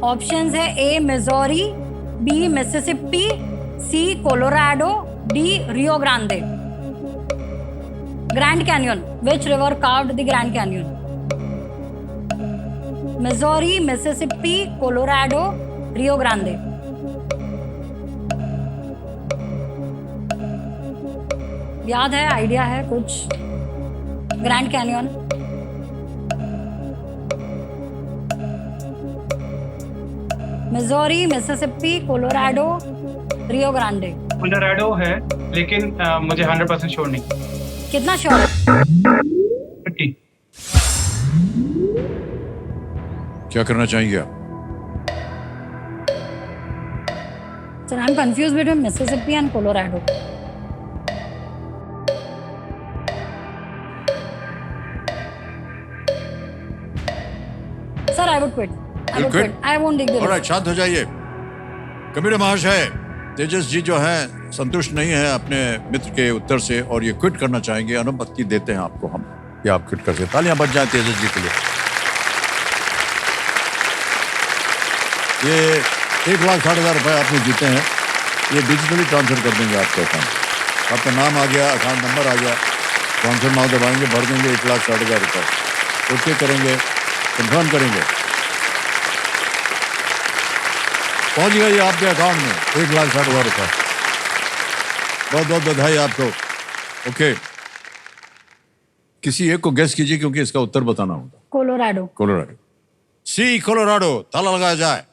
Options है A Missouri, B Mississippi, C Colorado, D Rio Grande. Grand canyon, which river carved the Grand Canyon? Missouri, Mississippi, Colorado, Rio Grande. याद है, idea है कुछ? Grand canyon. Missouri, Mississippi, Colorado, Rio Grande.
Colorado है, लेकिन मुझे 100% sure नहीं।
कितना sure है?
50।
क्या करना चाहेंगे आप?
Sir I am confuse between Mississippi and Colorado. Sir I would quit. I won't dig the risk.
Alright, शांत हो जाइए। कबीर महाशय, तेजस जी जो है संतुष्ट नहीं है अपने मित्र के उत्तर से और ये क्विट करना चाहेंगे। अनुमति देते हैं आपको हम कि आप क्विट कर सकते। तालियां बज जाए तेजस जी के लिए। ये 1,60,000 रुपए आपने जीते हैं। ये डिजिटली ट्रांसफर कर देंगे आपके अकाउंट। आपका नाम आ गया, अकाउंट नंबर आ गया, ट्रांसफर नाउ दबाएंगे, भर देंगे 1,60,000 रुपए। ओके करेंगे, कंफर्म करेंगे, पहुंच गया ये आपके अकाउंट में 1,60,000 रुपए। बहुत बहुत बधाई आपको। ओके, किसी एक को गेस कीजिए क्योंकि इसका उत्तर बताना होगा।
कोलोराडो।
कोलोराडो। सी कोलोराडो। ताला लगाया जाए।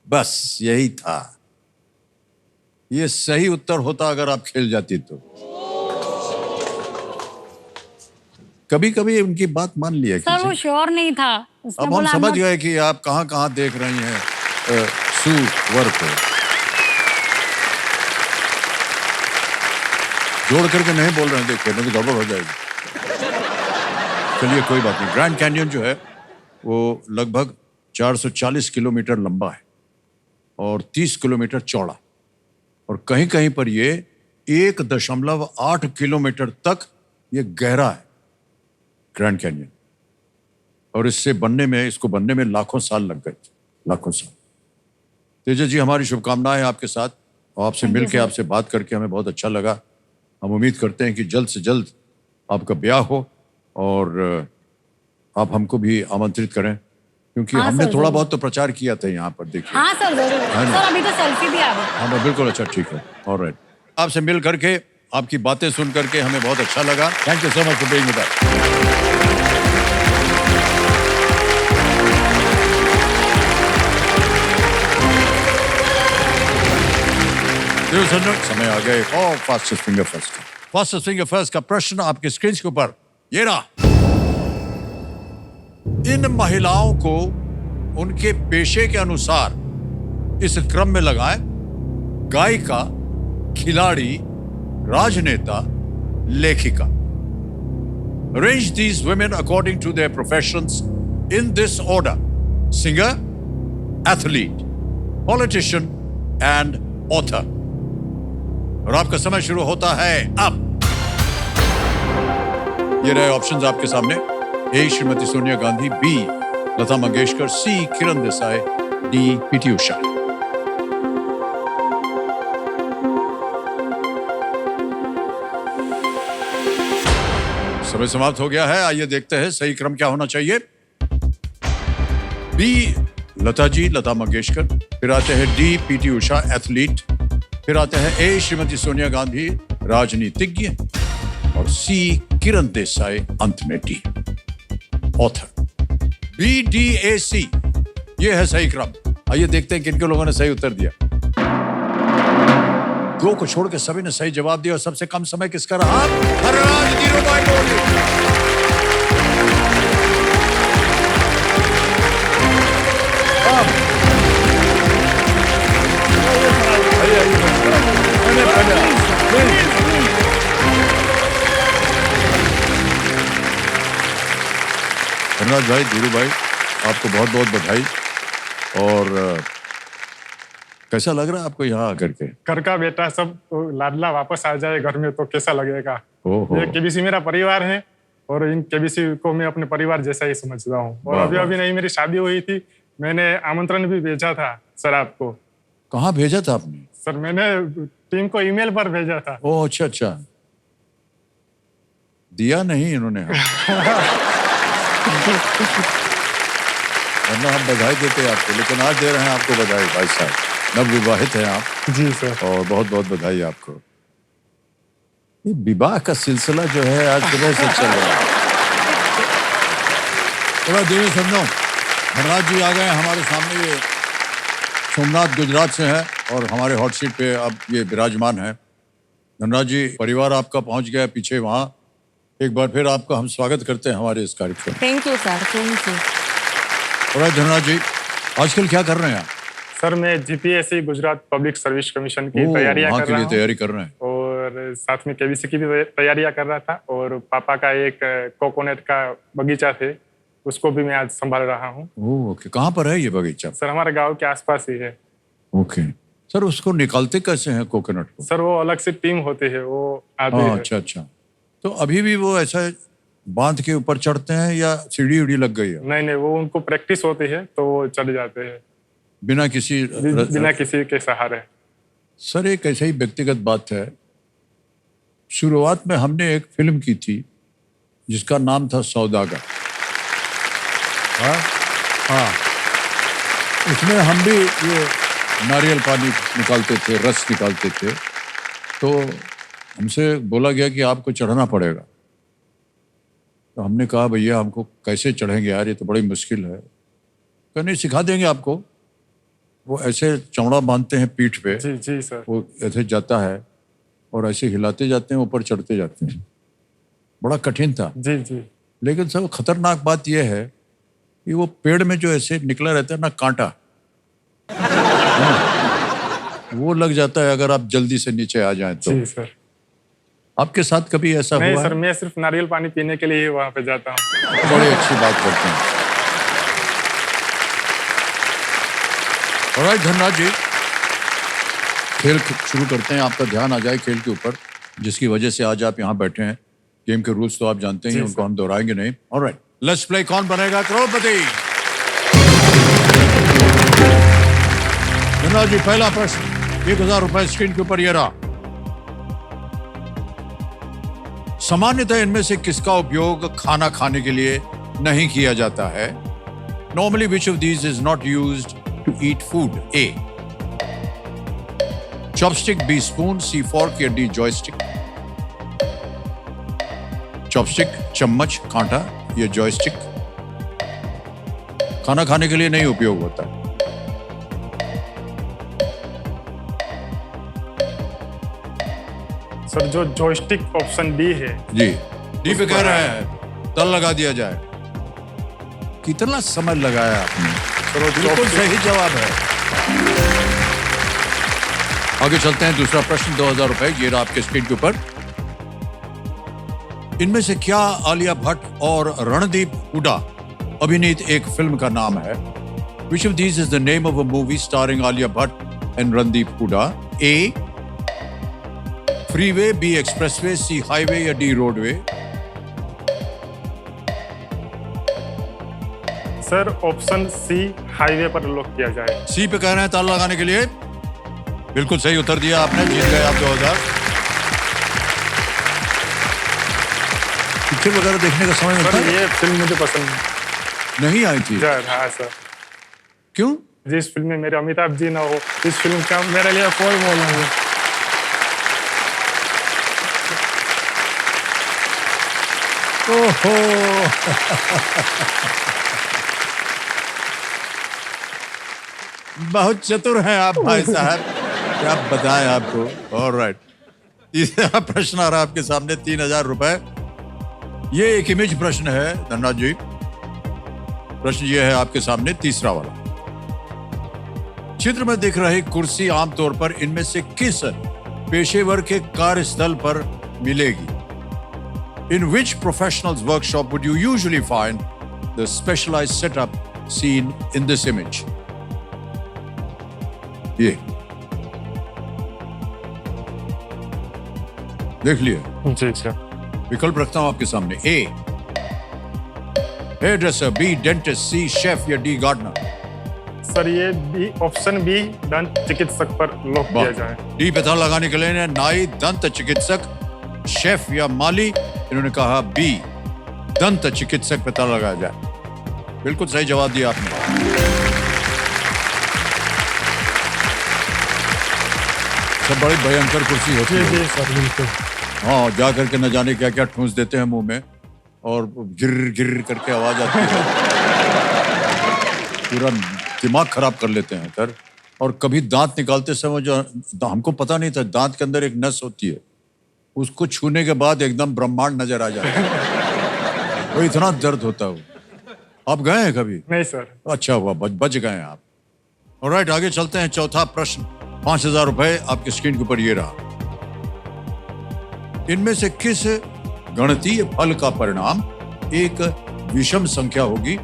बस यही था। ये सही उत्तर होता अगर आप खेल जाती तो। कभी कभी उनकी बात मान लिया
सर वो श्योर नहीं था।
अब हम समझ गए कि आप कहां कहां देख रही हैं सुवर को। जोड़ करके नहीं बोल रहे हैं, देखिए नहीं तो गड़बड़ हो जाएगी। चलिए कोई बात नहीं। ग्रैंड कैनियन जो है वो लगभग 440 किलोमीटर लंबा है और 30 किलोमीटर चौड़ा, और कहीं कहीं पर ये 1.8 किलोमीटर तक ये गहरा है ग्रैंड कैनियन। और इसको बनने में लाखों साल लग गए थे, लाखों साल। तेजस जी, हमारी शुभकामनाएं आपके साथ, और आपसे मिलकर आपसे बात करके हमें बहुत अच्छा लगा। हम उम्मीद करते हैं कि जल्द से जल्द आपका ब्याह हो और आप हमको भी आमंत्रित करें, क्योंकि
हाँ,
हमने
सर,
थोड़ा
जरूर।
बहुत तो प्रचार किया था यहाँ पर, देखिए।
हाँ सर जरूर
है ना?
सर, अभी तो सेल्फी भी आ गई।
हाँ बिल्कुल, अच्छा ठीक है, ऑलराइट। आपसे मिल करके, आपकी बातें सुन करके हमें बहुत अच्छा लगा। Thank you so much for being with us. समय आ गए और fastest finger first. Fastest finger first का प्रश्न आपके स्क्रीन के ऊपर ये रहा। इन महिलाओं को उनके पेशे के अनुसार इस क्रम में लगाएं: गायिका, खिलाड़ी, राजनेता, लेखिका। Arrange these women according to their professions in this order: singer, athlete, politician and author. और आपका समय शुरू होता है अब। ये रहे ऑप्शंस आपके सामने: ए श्रीमती सोनिया गांधी, बी लता मंगेशकर, सी किरण देसाई, डी पीटी उषा। समय समाप्त हो गया है। आइए देखते हैं सही क्रम क्या होना चाहिए। बी लता जी, लता मंगेशकर, फिर आते हैं डी पीटी उषा, एथलीट, फिर आते हैं ए श्रीमती सोनिया गांधी, राजनीतिज्ञ, और सी किरण देसाई, अंत में D author. B D A C, ये है सही क्रम। आइए देखते हैं किन लोगों ने सही उत्तर दिया। दो को छोड़ के सभी ने सही जवाब दिया और सबसे कम समय किसका रहा? हरराज धीरूभाई बोले। हरराज भाई, धीरू भाई, आपको बहुत बहुत बधाई। और कैसा लग रहा है आपको यहाँ आकर के?
घर का बेटा सब लाडला वापस आ जाए घर में तो कैसा लगेगा।
ओहो।
ये केबीसी मेरा परिवार है और इन केबीसी को मैं अपने परिवार जैसा ही समझता हूँ। और
वाह,
अभी
वाह।
अभी नहीं मेरी शादी हुई थी, मैंने आमंत्रण भी भेजा था सर आपको।
कहाँ भेजा था आपने?
सर मैंने टीम को ईमेल पर भेजा था।
ओह अच्छा अच्छा, दिया नहीं इन्होंने। वरना हम बधाई देते आपको, लेकिन आज दे रहे हैं आपको बधाई। भाई साहब, नवविवाहित हैं आप।
जी सर।
और बहुत बहुत बधाई आपको। ये विवाह का सिलसिला जो है आज सुबह से चल रहा है। थोड़ा देर सुनो, धनराज जी आ गए हमारे सामने। ये सोमनाथ गुजरात से है और हमारे हॉट सीट पे अब ये विराजमान है। धनराज जी, परिवार आपका पहुंच गया पीछे वहां। एक बार फिर आपका हम स्वागत करते हैं हमारे इस कार्यक्रम।
Thank you sir, thank you.
और धनराज जी, आजकल क्या कर रहे हैं आप?
सर मैं GPSC Gujarat public service commission की
ओह,
तैयारियां
वहाँ
कर
के
रहा
लिए
हूँ
तैयारी कर रहे हैं।
और साथ में केबीसी की भी तैयारियां कर रहा था। और पापा का एक कोकोनट का बगीचा थे, उसको भी मैं आज संभाल रहा हूँ।
ओह ओके, कहाँ पर है ये बगीचा?
सर हमारे गांव के आसपास ही है।
ओके सर, उसको निकालते कैसे हैं कोकोनट को?
सर वो अलग से टीम होती है, वो आती है।
अच्छा अच्छा, तो अभी भी वो ऐसा बांध के ऊपर चढ़ते हैं या सीढ़ी उड़ी लग गई है?
नहीं नहीं, वो उनको प्रैक्टिस होती है तो वो चढ़ जाते हैं
बिना किसी
बिना किसी के सहारे।
सर एक ऐसा ही व्यक्तिगत बात है। शुरुआत में हमने एक फिल्म की थी जिसका नाम था सौदागर। हाँ हाँ, उसमें हम भी ये नारियल पानी निकालते थे, रस निकालते थे। तो हमसे बोला गया कि आपको चढ़ना पड़ेगा। तो हमने कहा भैया हमको कैसे चढ़ेंगे यार, ये तो बड़ी मुश्किल है। कहने सिखा देंगे आपको। वो ऐसे चौड़ा बांधते हैं पीठ पे,
जी जी सर।
वो ऐसे जाता है और ऐसे हिलाते जाते हैं, ऊपर चढ़ते जाते हैं। बड़ा कठिन था।
जी जी।
लेकिन सब खतरनाक बात यह है कि वो पेड़ में जो ऐसे निकला रहता है ना कांटा, वो लग जाता है अगर आप जल्दी से नीचे आ जाएं तो।
जी सर।
आपके साथ कभी ऐसा
नहीं
हुआ
सर,
है?
मैं सिर्फ नारियल पानी पीने के लिए ही वहां पे जाता हूँ।
बड़ी अच्छी बात करते हैं। ऑलराइट धनराज जी, खेल शुरू करते हैं। आपका ध्यान आ जाए खेल के ऊपर, जिसकी वजह से आज आप यहाँ बैठे हैं। गेम के रूल्स तो आप जानते हैं, उनको हम दोहराएंगे नहीं। ऑलराइट, लेट्स प्ले कौन बनेगा करोड़पति। धनराज जी, पहला प्रश्न 1000 रुपए स्क्रीन के ऊपर ये रहा। सामान्यतः इनमें से किसका उपयोग खाना खाने के लिए नहीं किया जाता है? Normally, which of these is not used to eat food? A. Chopstick, B. Spoon, C. Fork या D. Joystick? चॉपस्टिक, चम्मच, कांटा या जॉयस्टिक खाना खाने के लिए नहीं उपयोग होता।
सर जो जॉयस्टिक ऑप्शन डी है।
जी, डी पे कह रहे हैं तल लगा दिया जाए। कितना समय लगाया आपने? बिल्कुल सही जवाब है। आगे चलते हैं, दूसरा प्रश्न 2000 रुपए ये रहा आपके स्क्रीन के ऊपर। इनमें से क्या आलिया भट्ट और रणदीप हुडा अभिनीत एक फिल्म का नाम है? Which of these is the name of a movie starring Alia Bhatt and Randeep Hooda? A. Freeway, B. Expressway, C. Highway या D. Roadway?
Sir option C highway पर लॉक किया जाए।
सी पे कह रहे हैं ताला लगाने के लिए। बिल्कुल सही उत्तर दिया आपने, जीत गए आप 2000। पिक्चर वगैरह देखने का समय मिलता
सर
है?
ये फिल्म मुझे पसंद
नहीं आई थी।
हाँ सर।
क्यों?
जिस फिल्म में मेरे अमिताभ जी ना हो, इस फिल्म का मेरे लिए कोई मोल नहीं है।
ओहो बहुत चतुर हैं आप भाई साहब, क्या बताएं आपको। ऑलराइट, तीसरा प्रश्न आ रहा है आपके सामने, 3000 रुपए। ये एक इमेज प्रश्न है धनराज जी। प्रश्न ये है आपके सामने, तीसरा वाला। चित्र में दिख रही कुर्सी आमतौर पर इनमें से किस पेशेवर के कार्यस्थल पर मिलेगी? In which professional's workshop would you usually find the specialized setup seen in this image? ये देख लिए?
जी सर।
विकल्प रखता हूं आपके सामने। A. Hairdresser, B. Dentist, C. Chef या D. गार्डनर?
सर ये बी ऑप्शन बी दंत चिकित्सक पर लॉक किया जाए।
D पे था लगाने के लिए नाई, दंत चिकित्सक, शेफ या माली। इन्होंने कहा बी, दंत चिकित्सक पे ताला लगाया जाए। बिल्कुल सही जवाब दिया आपने। सब बड़ी भयंकर कुर्सी होती है।
जी सर बिल्कुल।
हाँ, जा करके न जाने क्या क्या ठूंस देते हैं मुंह में और गिर गिर करके आवाज आती है। पूरा दिमाग खराब कर लेते हैं सर। और कभी दांत निकालते समय जो हमको पता नहीं था, दांत के अंदर एक नस होती है, उसको छूने के बाद एकदम ब्रह्मांड नजर आ जाता है। वो इतना दर्द होता है। आप गए हैं कभी?
नहीं सर।
अच्छा हुआ बच गए आप। ऑलराइट, आगे चलते हैं। चौथा प्रश्न, 5000 रुपए आपके स्क्रीन के ऊपर ये रहा। इनमें से किस गणितीय फल का परिणाम एक विषम संख्या होगी?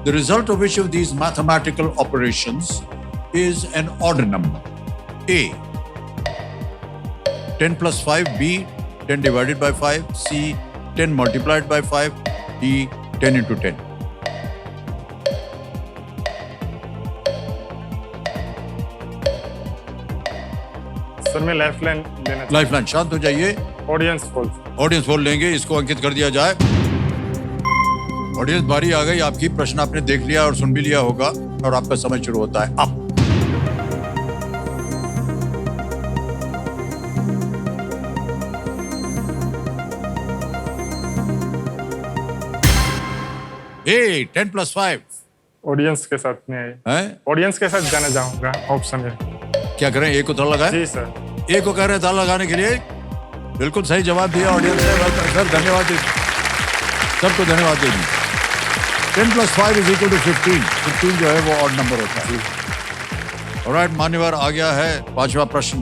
The result of which of these mathematical operations is an odd number? A 10 plus 5, B 10 divided by 5, C 10 multiplied by 5, D 10 into 10.
Sir मैं लाइफ लाइन लेना।
लाइफ लाइन, शांत हो जाइए।
Audience poll.
ऑडियंस पोल लेंगे, इसको अंकित कर दिया जाए। ऑडियंस बारी आ गई आपकी। प्रश्न आपने देख लिया और सुन भी लिया होगा और आपका समय शुरू होता है अब। ए 10 plus 5
ऑडियंस के साथ में
है।
ऑडियंस के साथ जाना चाहूंगा ऑप्शन है।
क्या करें, ए को ताला लगाएं?
जी सर।
ए को कह रहे हैं ताला लगाने के लिए। बिल्कुल सही जवाब दिया ऑडियंस ने। सर धन्यवाद, सबको धन्यवाद देंगे। 10 plus 5 is equal to 15। 15 जो है वो ऑड नंबर होता है। ऑलराइट, मान्यवर, आ गया है पांचवा प्रश्न।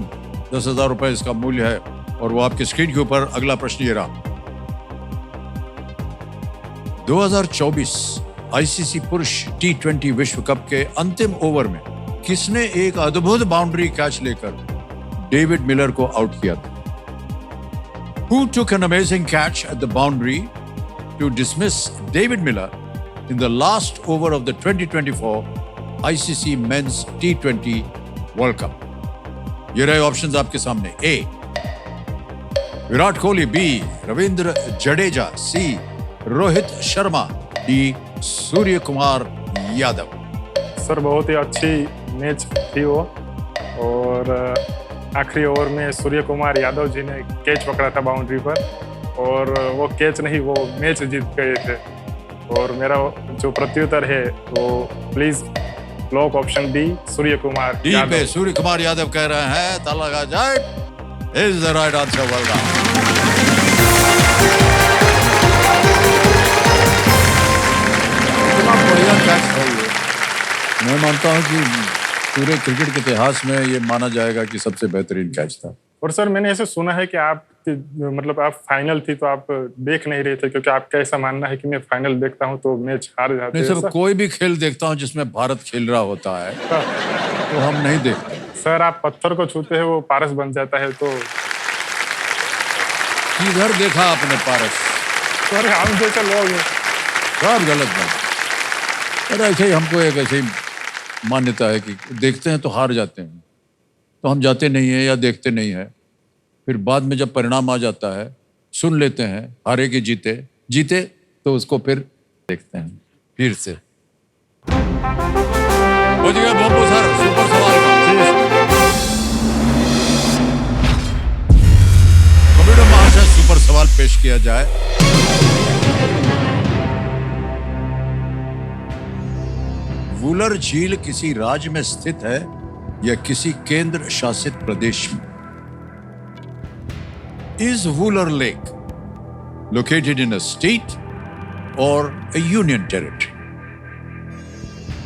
10,000 रुपए इसका मूल्य है और वो आपके स्क्रीन के ऊपर। अगला प्रश्न ये रहा। 2024 आईसीसी पुरुष T20 विश्व कप के अंतिम ओवर में किसने एक अद्भुत बाउंड्री कैच लेकर डेविड मिलर को आउट किया था? Who took an amazing catch at the boundary to dismiss David Miller in the last over of the 2024 ICC Men's T20 World Cup? ये रहे ऑप्शंस आपके सामने। A Virat Kohli, B Ravindra Jadeja, C Rohit Sharma, D Surya Kumar Yadav.
Sir बहुत ही अच्छी मैच थी वो, और आखिरी ओवर में सूर्य कुमार यादव जी ने कैच पकड़ा था बाउंड्री पर, और वो कैच नहीं, वो मैच जीत गए थे। और मेरा जो प्रत्युत्तर है वो please lock option D Surya Kumar
D पे
यादव।
सूर्य कुमार यादव कह रहे हैं, ताला लगा जाए, is the right answer. Well done. इतना बढ़िया कैच था ये। मैं मानता हूं कि पूरे क्रिकेट के इतिहास में ये माना जाएगा कि सबसे बेहतरीन कैच था।
और सर मैंने ऐसे सुना है कि आप मतलब आप फाइनल थी तो आप देख नहीं रहे थे, क्योंकि आपका ऐसा मानना है कि मैं फाइनल देखता हूं तो मैच हार जाते
नहीं
हैं।
सर, कोई भी खेल देखता हूं जिसमें भारत खेल रहा होता है तो हम नहीं देखते।
सर आप पत्थर को छूते हैं वो पारस बन जाता है, तो
किधर देखा आपने पारस?
सर हम जैसे लोग हैं।
सब गलत बात। और ऐसे ही हमको एक ऐसी मान्यता है कि देखते हैं तो हार जाते हैं, तो हम जाते नहीं हैं या देखते नहीं हैं। फिर बाद में जब परिणाम आ जाता है सुन लेते हैं, हारे के जीते, जीते तो उसको फिर देखते हैं फिर से। हो गया बब्बू सर सुपर सवाल का। कंप्यूटर महाशय सुपर सवाल पेश किया जाए। वुलर झील किसी राज्य में स्थित है या किसी केंद्र शासित प्रदेश में? Is Wooler Lake located in a state or a union territory?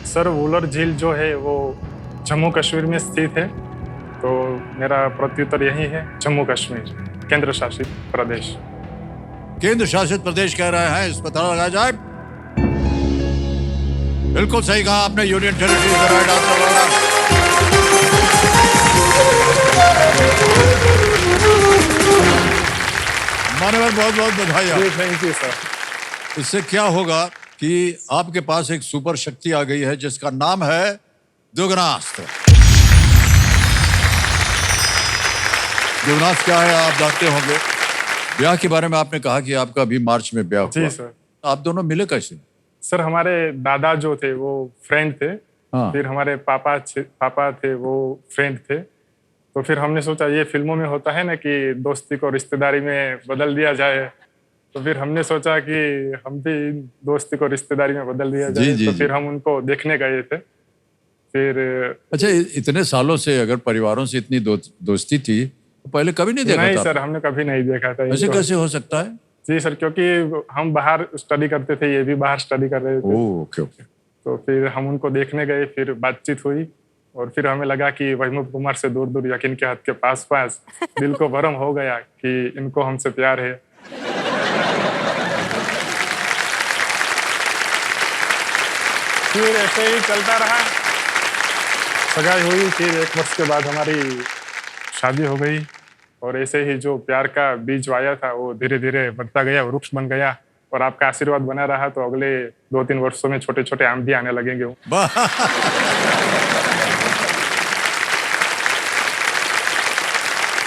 Sir Wular झील जो है वो जम्मू कश्मीर में स्थित है, तो मेरा प्रत्युत्तर यही है, जम्मू कश्मीर केंद्र शासित प्रदेश।
केंद्र शासित प्रदेश कह रहे हैं, इस पर ताला लगाया जाए। बिल्कुल सही कहा आपने, यूनियन टेरिटरी का राइट आंसर होगा। मानवर बहुत बहुत बधाई।
Thank you sir.
इससे क्या होगा कि आपके पास एक सुपर शक्ति आ गई है जिसका नाम है दुगनास्त्र। दुगनास्त्र क्या है आप जानते होंगे। ब्याह के बारे में आपने कहा कि आपका अभी मार्च में ब्याह हुआ।
जी सर।
आप दोनों मिले कैसे?
सर हमारे दादा जो थे वो फ्रेंड थे,
हाँ।
फिर हमारे पापा थे वो फ्रेंड थे, तो फिर हमने सोचा ये फिल्मों में होता है ना कि दोस्ती को रिश्तेदारी में बदल दिया जाए, तो फिर हमने सोचा कि हम भी दोस्ती को रिश्तेदारी में बदल दिया जाए।
जी,
तो
जी।
फिर हम उनको देखने गए थे। फिर
अच्छा, इतने सालों से अगर परिवारों से इतनी दोस्ती थी तो पहले कभी नहीं देखा
नहीं
था?
सर हमने कभी नहीं देखा था
ऐसे
इनको।
कैसे हो सकता है?
जी सर, क्योंकि हम बाहर स्टडी करते थे, ये भी बाहर स्टडी कर रहे थे।
Okay okay.
तो फिर हम उनको देखने गए, फिर बातचीत हुई, और फिर हमें लगा कि वहीमुख कुमार से दूर दूर यकीन के हाथ के पास पास दिल को भरम हो गया कि इनको हमसे प्यार है। फिर ऐसे ही चलता रहा, सगाई हुई, फिर 1 वर्ष के बाद हमारी शादी हो गई, और ऐसे ही जो प्यार का बीज वाया था वो धीरे धीरे बढ़ता गया, वृक्ष बन गया, और आपका आशीर्वाद बना रहा तो अगले 2-3 वर्षों में छोटे छोटे आम भी आने लगेंगे।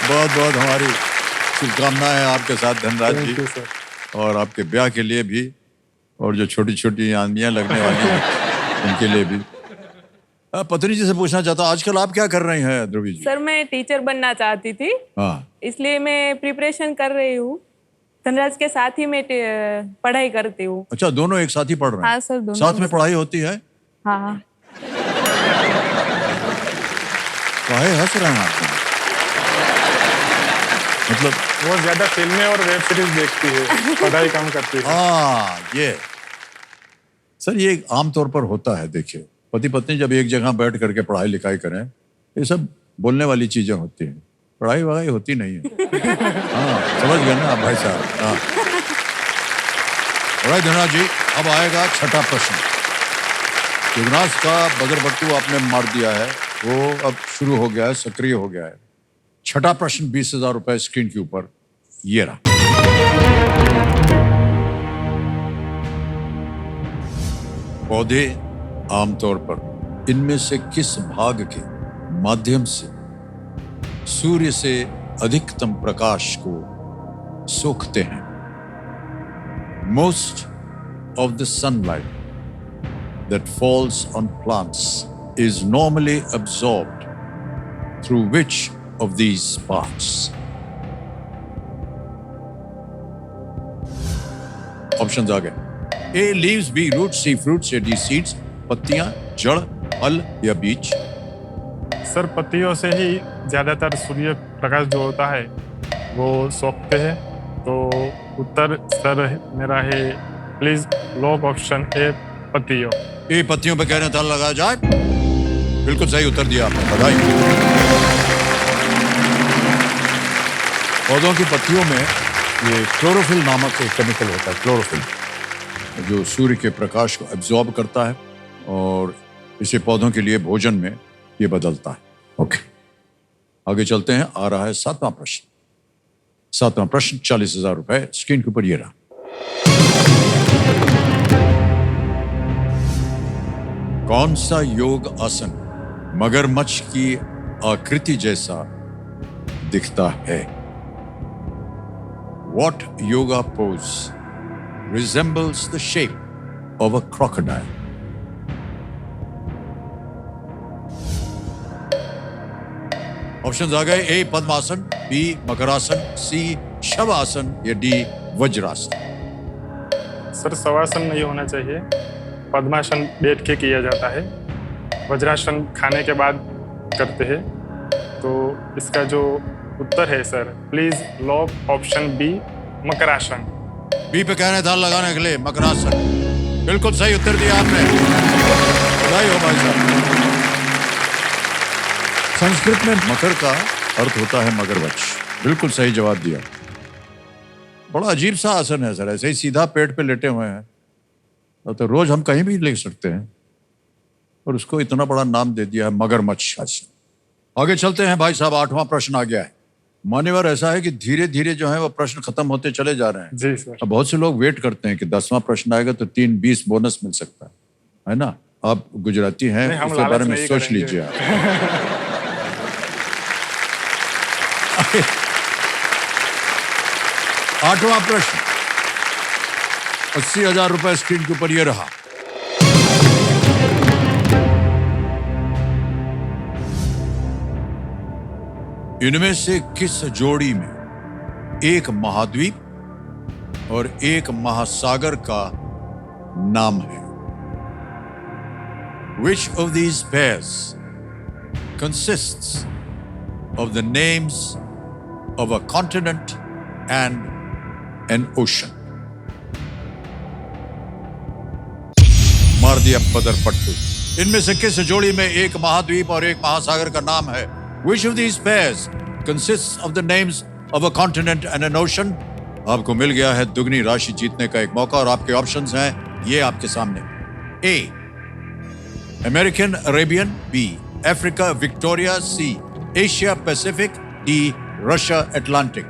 बहुत बहुत हमारी शुभकामनाएं आपके साथ धनराज जी,
Thank you, sir।
और आपके ब्याह के लिए भी, और जो छोटी छोटी आंधियां लगने वाली हैं उनके लिए भी। पत्नी जी से पूछना चाहता हूँ, आजकल आप क्या कर रही हैं ध्रुवी जी?
सर मैं टीचर बनना चाहती थी,
हाँ।
इसलिए मैं प्रिपरेशन कर रही हूँ। धनराज के साथ ही मैं पढ़ाई करती हूँ।
अच्छा, दोनों एक साथ ही पढ़ रहे हैं?
हाँ सर, दोनों
साथ में पढ़ाई होती है?
हाँ।
काहे हंस रहे हैं आप? मतलब
वो ज्यादा फिल्में और वेब सीरीज देखती है, पढ़ाई कम करती है।
हाँ, ये सर ये आमतौर पर होता है। देखिए, पति पत्नी जब एक जगह बैठ करके पढ़ाई लिखाई करें, ये सब बोलने वाली चीजें होती हैं, पढ़ाई वढ़ाई होती नहीं है। हाँ, समझ गए ना आप भाई साहब? हाँ। राइट धनराज जी, अब आएगा छठा प्रश्न। युवराज का बगरबट्टू आपने मार दिया है, वो अब शुरू हो गया है, सक्रिय हो गया है। छठा प्रश्न 20,000 रुपए स्क्रीन के ऊपर ये रहा। पौधे आमतौर पर इनमें से किस भाग के माध्यम से सूर्य से अधिकतम प्रकाश को सोखते हैं? Most of the sunlight that falls on plants is normally absorbed through which of these parts? Options आ गए. A. Leaves, B. Roots, C. Fruits, या D. Seeds. पत्तियां, जड़, फल या बीज?
सर पत्तियों से ही ज़्यादातर सूर्य प्रकाश जो होता है वो सोखते हैं, तो उत्तर सर मेरा है प्लीज लॉक ऑप्शन ए पत्तियों।
ए पत्तियों पे कहने ताला लगाया जाए। बिल्कुल सही उत्तर दिया आपने, बधाई। पौधों की पत्तियों में ये क्लोरोफिल नामक एक केमिकल होता है, क्लोरोफिल, जो सूर्य के प्रकाश को एब्जॉर्ब करता है और इसे पौधों के लिए भोजन में ये बदलता है। ओके, आगे चलते हैं। आ रहा है सातवां प्रश्न। सातवां प्रश्न 40,000 रुपए स्क्रीन के ऊपर ये रहा। कौन सा योग आसन मगरमच्छ की आकृति जैसा दिखता है? What yoga pose resembles the shape of a crocodile? Options आ गए। A padmasana, B makarasana, C shavasana या डी वज्रासन।
सर शवासन नहीं होना चाहिए, पद्मासन बैठ के किया जाता है, वज्रासन खाने के बाद करते हैं, तो इसका जो उत्तर है sir please lock option B मकरासन।
बी पे कहने था लगाने के लिए मकरासन। बिल्कुल सही उत्तर दिया आपने, बधाई हो भाई साहब। संस्कृत में मकर का अर्थ होता है मगरमच्छ। बिल्कुल सही जवाब दिया। बड़ा अजीब सा आसन है सर, ऐसे ही सीधा पेट पे लेटे हुए हैं, तो रोज हम कहीं भी ले सकते हैं और उसको इतना बड़ा नाम दे दिया है मगरमच्छ आसन। आगे चलते हैं भाई साहब, आठवां प्रश्न आ गया है। मान्यवर ऐसा है कि धीरे धीरे जो है वो प्रश्न खत्म होते चले जा रहे हैं।
जी सर।
अब बहुत से लोग वेट करते हैं कि 10वां प्रश्न आएगा तो 3-20 बोनस मिल सकता है ना। आप गुजराती हैं,
नहीं, हम
उसके बारे में
लालच
सोच
नहीं
लीजिए आप। 8वां प्रश्न 80,000 रुपए स्क्रीन के ऊपर ये रहा। इनमें से किस जोड़ी में एक महाद्वीप और एक महासागर का नाम है? Which of these pairs consists of the names of a continent and an ocean? मार दिया पदर पट्टू। इनमें से किस जोड़ी में एक महाद्वीप और एक महासागर का नाम है? Which of these pairs consists of the names of a continent and an ocean? आपको मिल गया है दुगनी राशि जीतने का एक मौका और आपके ऑप्शंस हैं ये आपके सामने। A American Arabian, B Africa Victoria, C Asia Pacific, D Russia Atlantic.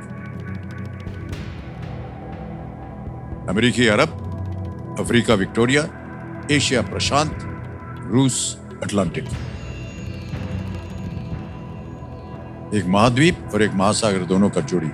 अमेरिकी अरब, अफ्रीका विक्टोरिया, एशिया प्रशांत, रूस अटलांटिक। एक महाद्वीप और एक महासागर दोनों का जोड़ी।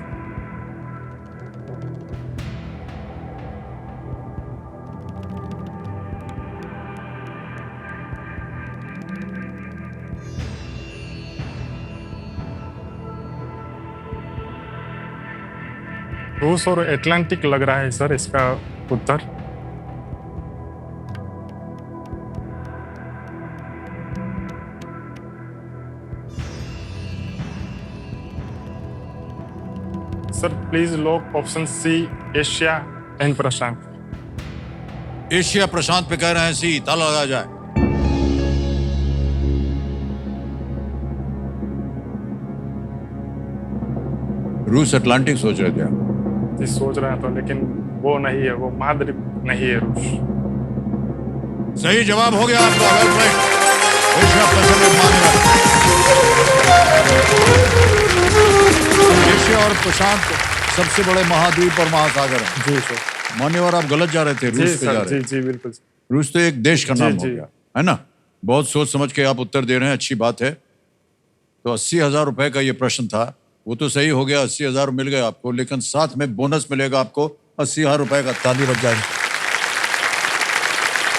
रूस और एटलांटिक लग रहा है सर इसका उत्तर। Sir please lock option C Asia and प्रशांत।
एशिया प्रशांत पे कह रहे हैं सी, ताला लगा जाए। रूस अटलांटिक सोच रहे थे आप?
जी सोच रहा था, लेकिन वो नहीं है, वो महाद्वीप नहीं है रूस।
सही जवाब हो गया आपका। एशिया पैसिफिक महाद्वीप। एशिया और प्रशांत सबसे बड़े महाद्वीप और महासागर हैं।
जी सर।
मान्यवर आप गलत जा रहे थे, रूस पे जा रहे थे।
जी बिल्कुल।
रूस तो एक देश का नाम हो
जी।
गया है ना। बहुत सोच समझ के आप उत्तर दे रहे हैं, अच्छी बात है। तो 80,000 रुपए का ये प्रश्न था वो तो सही हो गया, 80,000 मिल गए आपको, लेकिन साथ में बोनस मिलेगा आपको 80,000 रुपए का। ताली बज जाए।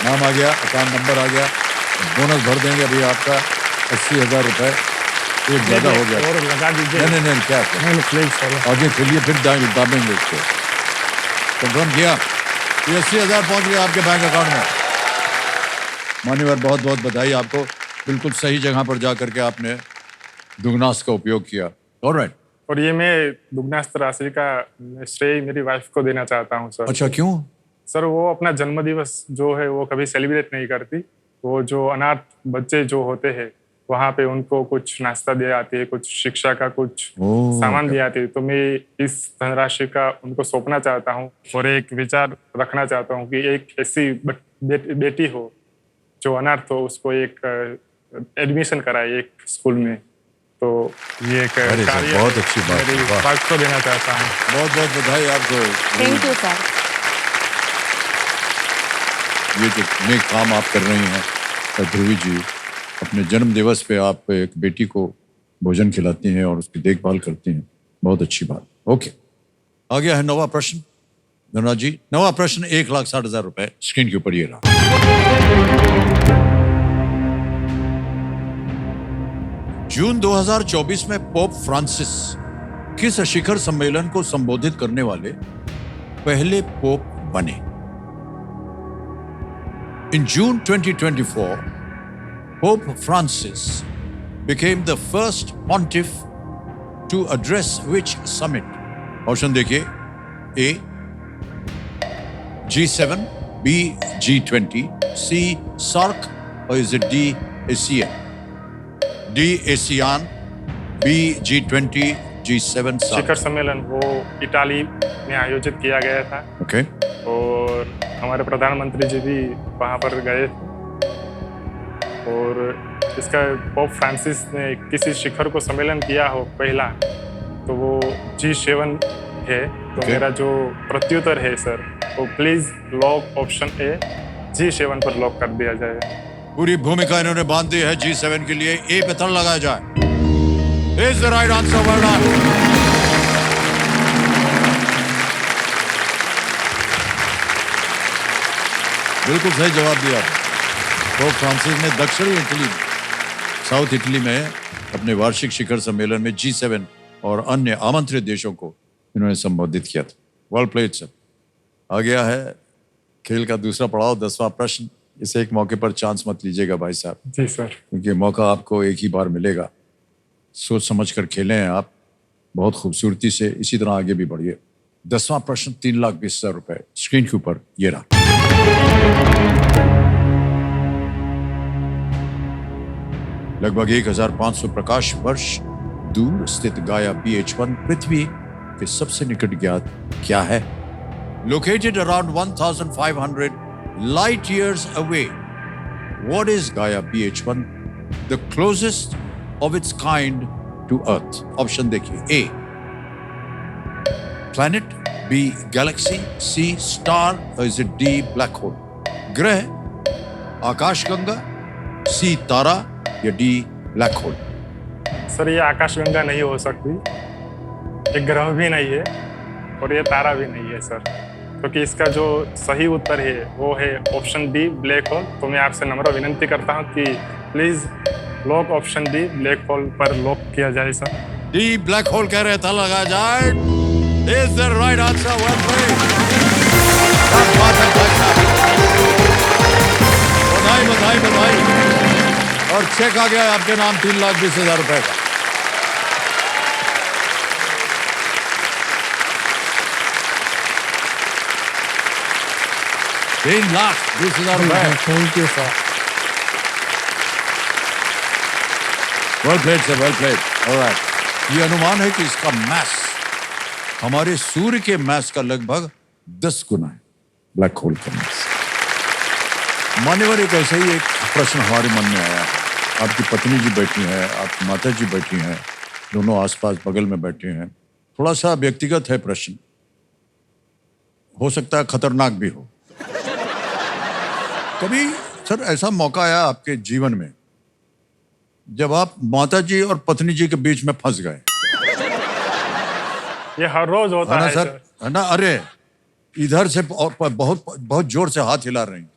नाम आ गया, अकाउंट नंबर आ गया, बोनस भर देंगे अभी आपका 80,000 रुपए। एक ज्यादा हो गया।
और लगा दीजिए।
नहीं क्या
नहीं प्लीज सर।
आगे चलिए, फिर दाबेंगे इसको। कंफर्म किया, ये 80,000 पहुंच गया आपके बैंक अकाउंट में। मान्यवर, बहुत बहुत बधाई आपको, बिल्कुल सही जगह पर जा करके आपने दुगनास का उपयोग किया। ऑलराइट।
और ये मैं दुगनास राशि का श्रेय मेरी वाइफ को देना चाहता हूँ सर।
अच्छा, क्यों?
सर वो अपना जन्मदिवस जो है वो कभी सेलिब्रेट नहीं करती। वो जो अनाथ बच्चे जो होते हैं वहाँ पे उनको कुछ नाश्ता दिया जाती है, कुछ शिक्षा का कुछ सामान दिया जाती है। तो मैं इस धनराशि का उनको सौंपना चाहता हूँ और एक विचार रखना चाहता हूँ कि एक ऐसी बेटी हो जो अनाथ हो, उसको एक एडमिशन कराए एक स्कूल में। तो ये एक कार्य
बहुत अच्छी बात है।
मेरी वाइफ को देना चाहता हूँ।
बहुत बहुत बधाई आपको।
Thank you sir.
ये जो नेक काम आप कर रही हैं ध्रुवी जी, अपने जन्म दिवस पे आप एक बेटी को भोजन खिलाती हैं और उसकी देखभाल करती हैं, बहुत अच्छी बात। ओके, आ गया है नवा प्रश्न। धनराज जी, नवा प्रश्न 1,60,000 रुपए स्क्रीन के ऊपर ये रहा। जून 2024 में पोप फ्रांसिस किस शिखर सम्मेलन को संबोधित करने वाले पहले पोप बने? In June 2024, Pope Francis became the first pontiff to address which summit? Option देखिए, A G7, B G20, C SARC, or is it D ASEAN? D ASEAN, B G20, G7 SARC.
शिखर सम्मेलन वो Italy में आयोजित किया गया था।
Okay.
और हमारे प्रधानमंत्री जी भी वहाँ पर गए थे। और इसका पोप फ्रांसिस ने किसी शिखर को सम्मेलन किया हो पहला, तो वो G7 है। तो मेरा जो प्रत्युत्तर है सर, वो please lock option A G7 पर लॉक कर दिया जाए।
पूरी भूमिका इन्होंने बांध दी है G7 के लिए। ए पे तड़ लगाया जाए। Is the right answer. Well done. बिल्कुल सही जवाब दिया। पोप फ्रांसिस ने दक्षिणी इटली, साउथ इटली में अपने वार्षिक शिखर सम्मेलन में G7 और अन्य आमंत्रित देशों को इन्होंने संबोधित किया था। Well played sir. आ गया है खेल का दूसरा पड़ाव, 10वां प्रश्न। इसे एक मौके पर चांस मत लीजिएगा भाई साहब।
जी सर।
क्योंकि मौका आपको एक ही बार मिलेगा। सोच समझ कर खेलें आप, बहुत खूबसूरती से इसी तरह आगे भी बढ़िए। 10वां प्रश्न 3,20,000 रुपए स्क्रीन के ऊपर ये रहा। लगभग 1,500 प्रकाश वर्ष दूर स्थित गाया PH1 पृथ्वी के सबसे निकट ज्ञात क्या है? Located around 1,500 light years away, what is Gaia PH1, the closest of its kind to Earth? Option देखिए, A planet, B galaxy, C star, or is it D black hole? ग्रह, आकाशगंगा, C तारा या D ब्लैक होल?
सर ये आकाशगंगा नहीं हो सकती, एक ग्रह भी नहीं है और ये तारा भी नहीं है सर, क्योंकि इसका जो सही उत्तर है वो है ऑप्शन डी ब्लैक होल। तो मैं आपसे नम्र विनंती करता हूँ कि please lock option D black hole पर लॉक किया जाए सर।
डी ब्लैक होल कह रहे था, लगा जाए। Is the right answer. Well played. बधाई बधाई बधाई। और चेक आ गया आपके नाम 3,20,000 रुपए का। ₹3,20,000।
Thank you sir.
Well played sir, well played. Alright. ये अनुमान है कि इसका मैस हमारे सूर्य के मैस का लगभग 10 गुना है, ब्लैक होल का मैस। मान्यवर, एक ऐसा ही एक प्रश्न हमारे मन में आया। आपकी पत्नी जी बैठी हैं, आपकी माता जी बैठी हैं, दोनों आसपास बगल में बैठे हैं। थोड़ा सा व्यक्तिगत है प्रश्न, हो सकता है खतरनाक भी हो। कभी सर ऐसा मौका आया आपके जीवन में जब आप माता जी और पत्नी जी के बीच में फंस गए?
ये हर रोज होता
है ना
है
सर?
सर।
है ना? अरे इधर से बहुत बहुत जोर से हाथ हिला रहे हैं।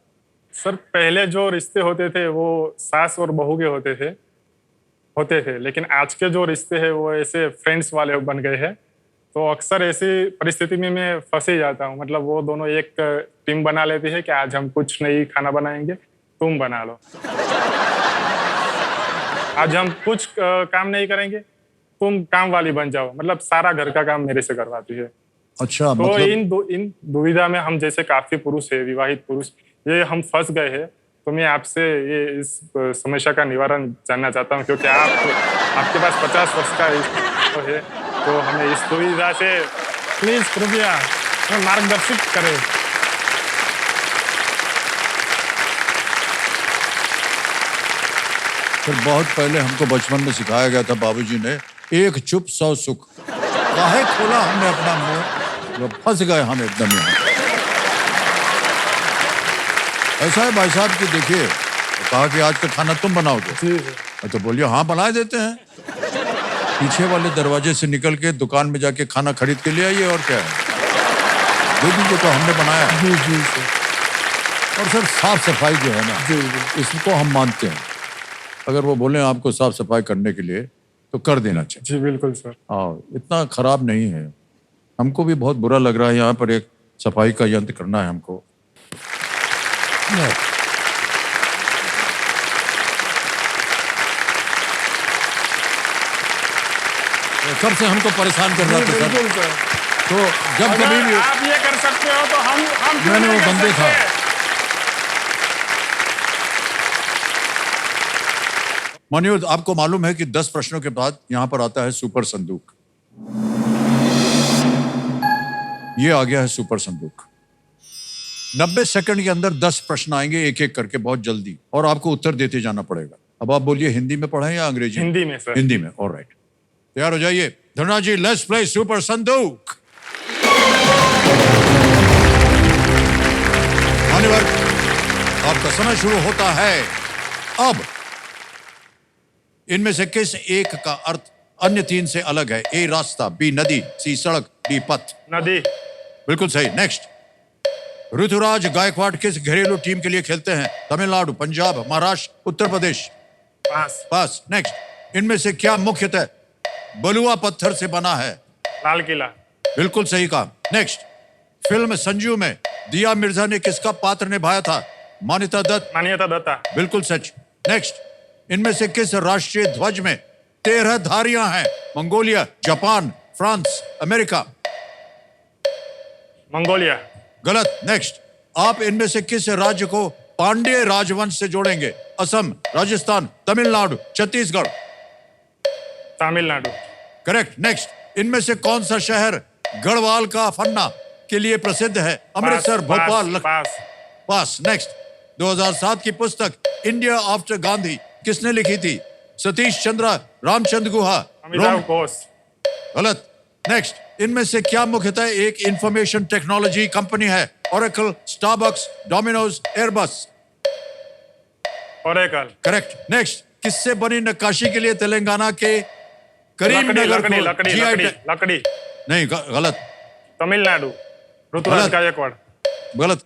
सर पहले जो रिश्ते होते थे वो सास और बहू के होते थे, लेकिन आज के जो रिश्ते हैं वो ऐसे फ्रेंड्स वाले बन गए हैं। तो अक्सर ऐसी परिस्थिति में मैं फंस ही जाता हूँ। मतलब वो दोनों एक टीम बना लेती है कि आज हम कुछ नहीं खाना बनाएंगे, तुम बना लो। आज हम कुछ काम नहीं करेंगे, तुम काम वाली बन जाओ। मतलब सारा घर का काम मेरे से करवाती है।
अच्छा,
तो
मतलब
इन दुविधा में हम जैसे काफी पुरुष है, विवाहित पुरुष, ये हम फंस गए हैं। तो मैं आपसे ये इस समस्या का निवारण जानना चाहता हूँ, क्योंकि आपके पास 50 वर्ष का तो है, तो हमें इस दुविधा से प्लीज कृपया हमें मार्गदर्शित करें।
फिर बहुत पहले हमको बचपन में सिखाया गया था बाबूजी ने, एक चुप 100 सुख। काहे खोला हमने अपना मुंह, वो फंस गए हम एकदम यहाँ। ऐसा है भाई साहब कि देखिए, कहा कि आज का खाना तुम बनाओगे, तो बोलिए हाँ बना देते हैं। पीछे वाले दरवाजे से निकल के दुकान में जाके खाना खरीद के ले आइए, और क्या है, दे दीजिए, तो हमने बनाया।
जी जी सर।
और सर साफ सफाई जो है ना, इसको हम मानते हैं। अगर वो बोले आपको साफ सफाई करने के लिए तो कर देना चाहिए।
जी बिल्कुल सर।
हाँ, इतना खराब नहीं है। हमको भी बहुत बुरा लग रहा है, यहाँ पर एक सफाई का यंत्र करना है हमको। कब से हमको परेशान कर रहा था सर।
बिल्कुल सर।
तो जब कभी भी
आप ये कर सकते हो तो हम क्यों
मैंने
नहीं
वो
कर
बंदे था।
सकते?
मानिए, आपको मालूम है कि 10 प्रश्नों के बाद यहाँ पर आता है सुपर संदूक। ये आ गया है सुपर संदूक। 90 सेकंड के अंदर 10 प्रश्न आएंगे, एक एक करके, बहुत जल्दी, और आपको उत्तर देते जाना पड़ेगा। अब आप बोलिए हिंदी में पढ़ें या अंग्रेजी?
हिंदी में सर।
हिंदी में, ऑलराइट। तैयार हो जाइए धनुराज जी, लेट्स प्ले सुपर संदूक। मान्यवर, आपका समय शुरू होता है अब। इनमें से किस एक का अर्थ अन्य 3 से अलग है? ए रास्ता, बी नदी, सी सड़क, डी पथ।
नदी।
बिल्कुल सही। नेक्स्ट, ऋतुराज गायकवाड़ किस घरेलू टीम के लिए खेलते हैं? तमिलनाडु, पंजाब, महाराष्ट्र, उत्तर प्रदेश।
पास।
पास। नेक्स्ट, इनमें से क्या मुख्यतः बलुआ पत्थर से बना है?
लाल किला।
बिल्कुल सही कहा। नेक्स्ट, फिल्म संजू में दिया मिर्जा ने किसका पात्र निभाया था? मान्यता दत्त।
मान्यता दत्ता।
बिल्कुल सच। नेक्स्ट, इनमें से किस राष्ट्रीय ध्वज में 13 धारियां हैं? Mongolia, Japan, France, America.
Mongolia.
गलत। नेक्स्ट, आप इनमें से किस राज्य को पांड्य राजवंश से जोड़ेंगे? असम, राजस्थान, तमिलनाडु, छत्तीसगढ़।
तमिलनाडु।
करेक्ट। नेक्स्ट, इनमें से कौन सा शहर गढ़वाल का फन्ना के लिए प्रसिद्ध है? अमृतसर, भोपाल,
पास।
पास। नेक्स्ट, 2007 की पुस्तक इंडिया आफ्टर गांधी किसने लिखी थी? सतीश चंद्र, रामचंद्र गुहा,
अमिताभ घोष।
गलत। नेक्स्ट, इनमें से क्या मुख्यतः एक इंफॉर्मेशन टेक्नोलॉजी कंपनी है? Oracle, Starbucks, Domino's, Airbus.
Oracle.
Correct. Next, किससे बनी नक्काशी के लिए तेलंगाना के करीमनगर
लकड़ी
को
लकड़ी
GI
लकड़ी
टैग?
लकड़ी।
नहीं, गलत।
तमिलनाडु। ऋतुराज
गलत।
गायकवाड़।
गलत।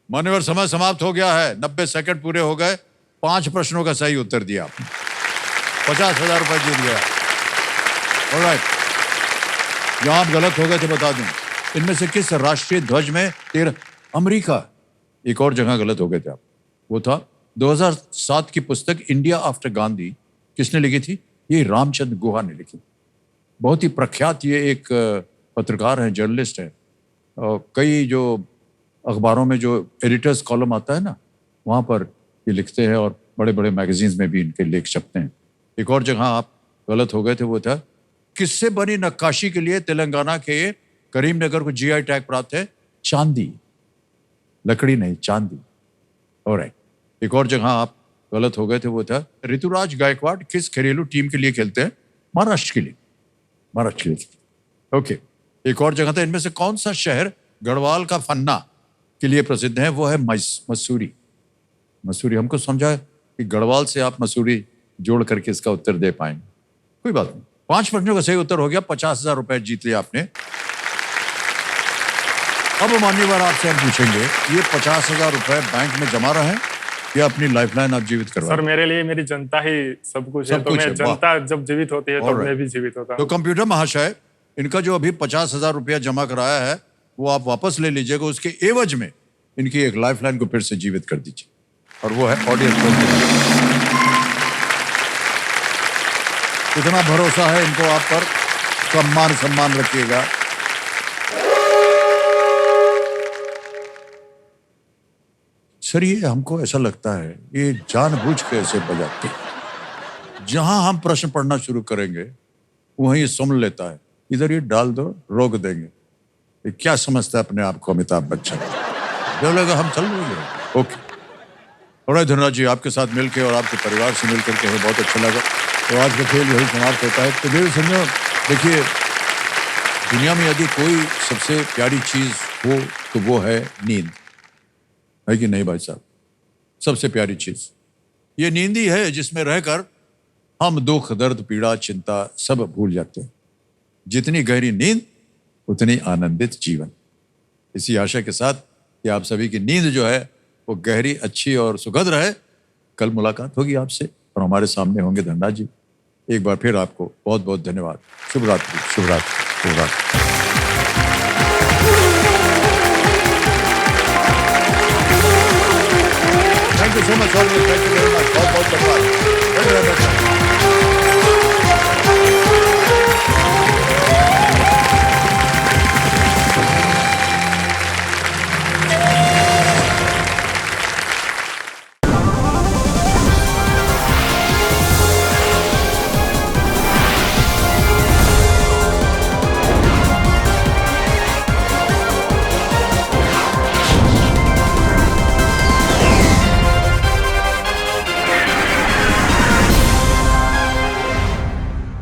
मान्यवर, समय समाप्त हो गया है। 90 सेकंड पूरे हो गए। 5 प्रश्नों का सही उत्तर दिया आपने। 50,000 रुपए जीत गया। ऑलराइट, जहां आप गलत हो गए थे बता दूं, इनमें से किस राष्ट्रीय ध्वज में 13? अमेरिका। एक और जगह गलत हो गए थे आप, वो था 2007 की पुस्तक इंडिया आफ्टर गांधी किसने लिखी थी? ये रामचंद्र गुहा ने लिखी। बहुत ही प्रख्यात ये एक पत्रकार हैं, जर्नलिस्ट हैं। कई जो अखबारों में जो एडिटर्स कॉलम आता है ना, वहाँ पर ये लिखते हैं, और बड़े बड़े मैगजीन्स में भी इनके लेख छपते हैं। एक और जगह आप गलत हो गए थे, वो था किससे बनी नक्काशी के लिए तेलंगाना के करीमनगर को GI टैग प्राप्त है? चांदी। लकड़ी नहीं, चांदी। ऑलराइट, एक और जगह आप गलत हो गए थे, वो था ऋतुराज गायकवाड़ किस घरेलू टीम के लिए खेलते हैं? महाराष्ट्र के लिए। महाराष्ट्र के लिए। ओके, एक और जगह था इनमें से कौन सा शहर गढ़वाल का फन्ना के लिए प्रसिद्ध है? वो है मसूरी। मसूरी। हमको समझा कि गढ़वाल से आप मसूरी जोड़ करके इसका उत्तर दे पाएंगे। कोई बात नहीं, 5 प्रश्नों का सही उत्तर हो गया, 50,000 रुपए जीत लिया आपने। अब मान्यवर आपसे हम पूछेंगे, ये 50,000 रुपए बैंक में जमा रहे हैं या अपनी लाइफलाइन आप जीवित करवा?
सर मेरे लिए मेरी जनता ही सब कुछ है,
सब
तो
कुछ
मैं
है, वाह।
जनता जब जीवित होती है तो
Alright.
मैं भी जीवित होता
तो
हूँ।
कंप्यूटर महाशय, इनका जो अभी 50,000 रुपया जमा कराया है वो आप वापस ले लीजिएगा, उसके एवज में इनकी एक लाइफलाइन को फिर से जीवित कर दीजिए, और वो है ऑडियंस। कितना भरोसा है इनको आप पर, सम्मान रखिएगा। सर ये हमको ऐसा लगता है ये जानबूझ के ऐसे बजाते हैं। जहां हम प्रश्न पढ़ना शुरू करेंगे वहीं सुन लेता है, इधर ये डाल दो, रोक देंगे। ये क्या समझता है अपने आप को अमिताभ बच्चन? जो लगा हम चल रहे हैं। ओके, और धनराज जी आपके साथ मिलकर और आपके परिवार से मिलकर के हमें बहुत अच्छा लगा। तो आज का खेल यही समाप्त होता है। तो देव संजय, देखिए दुनिया में यदि कोई सबसे प्यारी चीज हो तो वो है नींद, है कि नहीं भाई साहब? सबसे प्यारी चीज ये नींद ही है, जिसमें रहकर हम दुख, दर्द, पीड़ा, चिंता सब भूल जाते हैं। जितनी गहरी नींद उतनी आनंदित जीवन। इसी आशा के साथ कि आप सभी की नींद जो है वो गहरी, अच्छी और सुखद रहे। कल मुलाकात होगी आपसे और हमारे सामने होंगे धनराज जी। एक बार फिर आपको बहुत बहुत धन्यवाद। शुभ रात्रि, शुभ रात्रि, शुभ रात्रि। थैंक यू सो मच, बहुत बहुत धन्यवाद।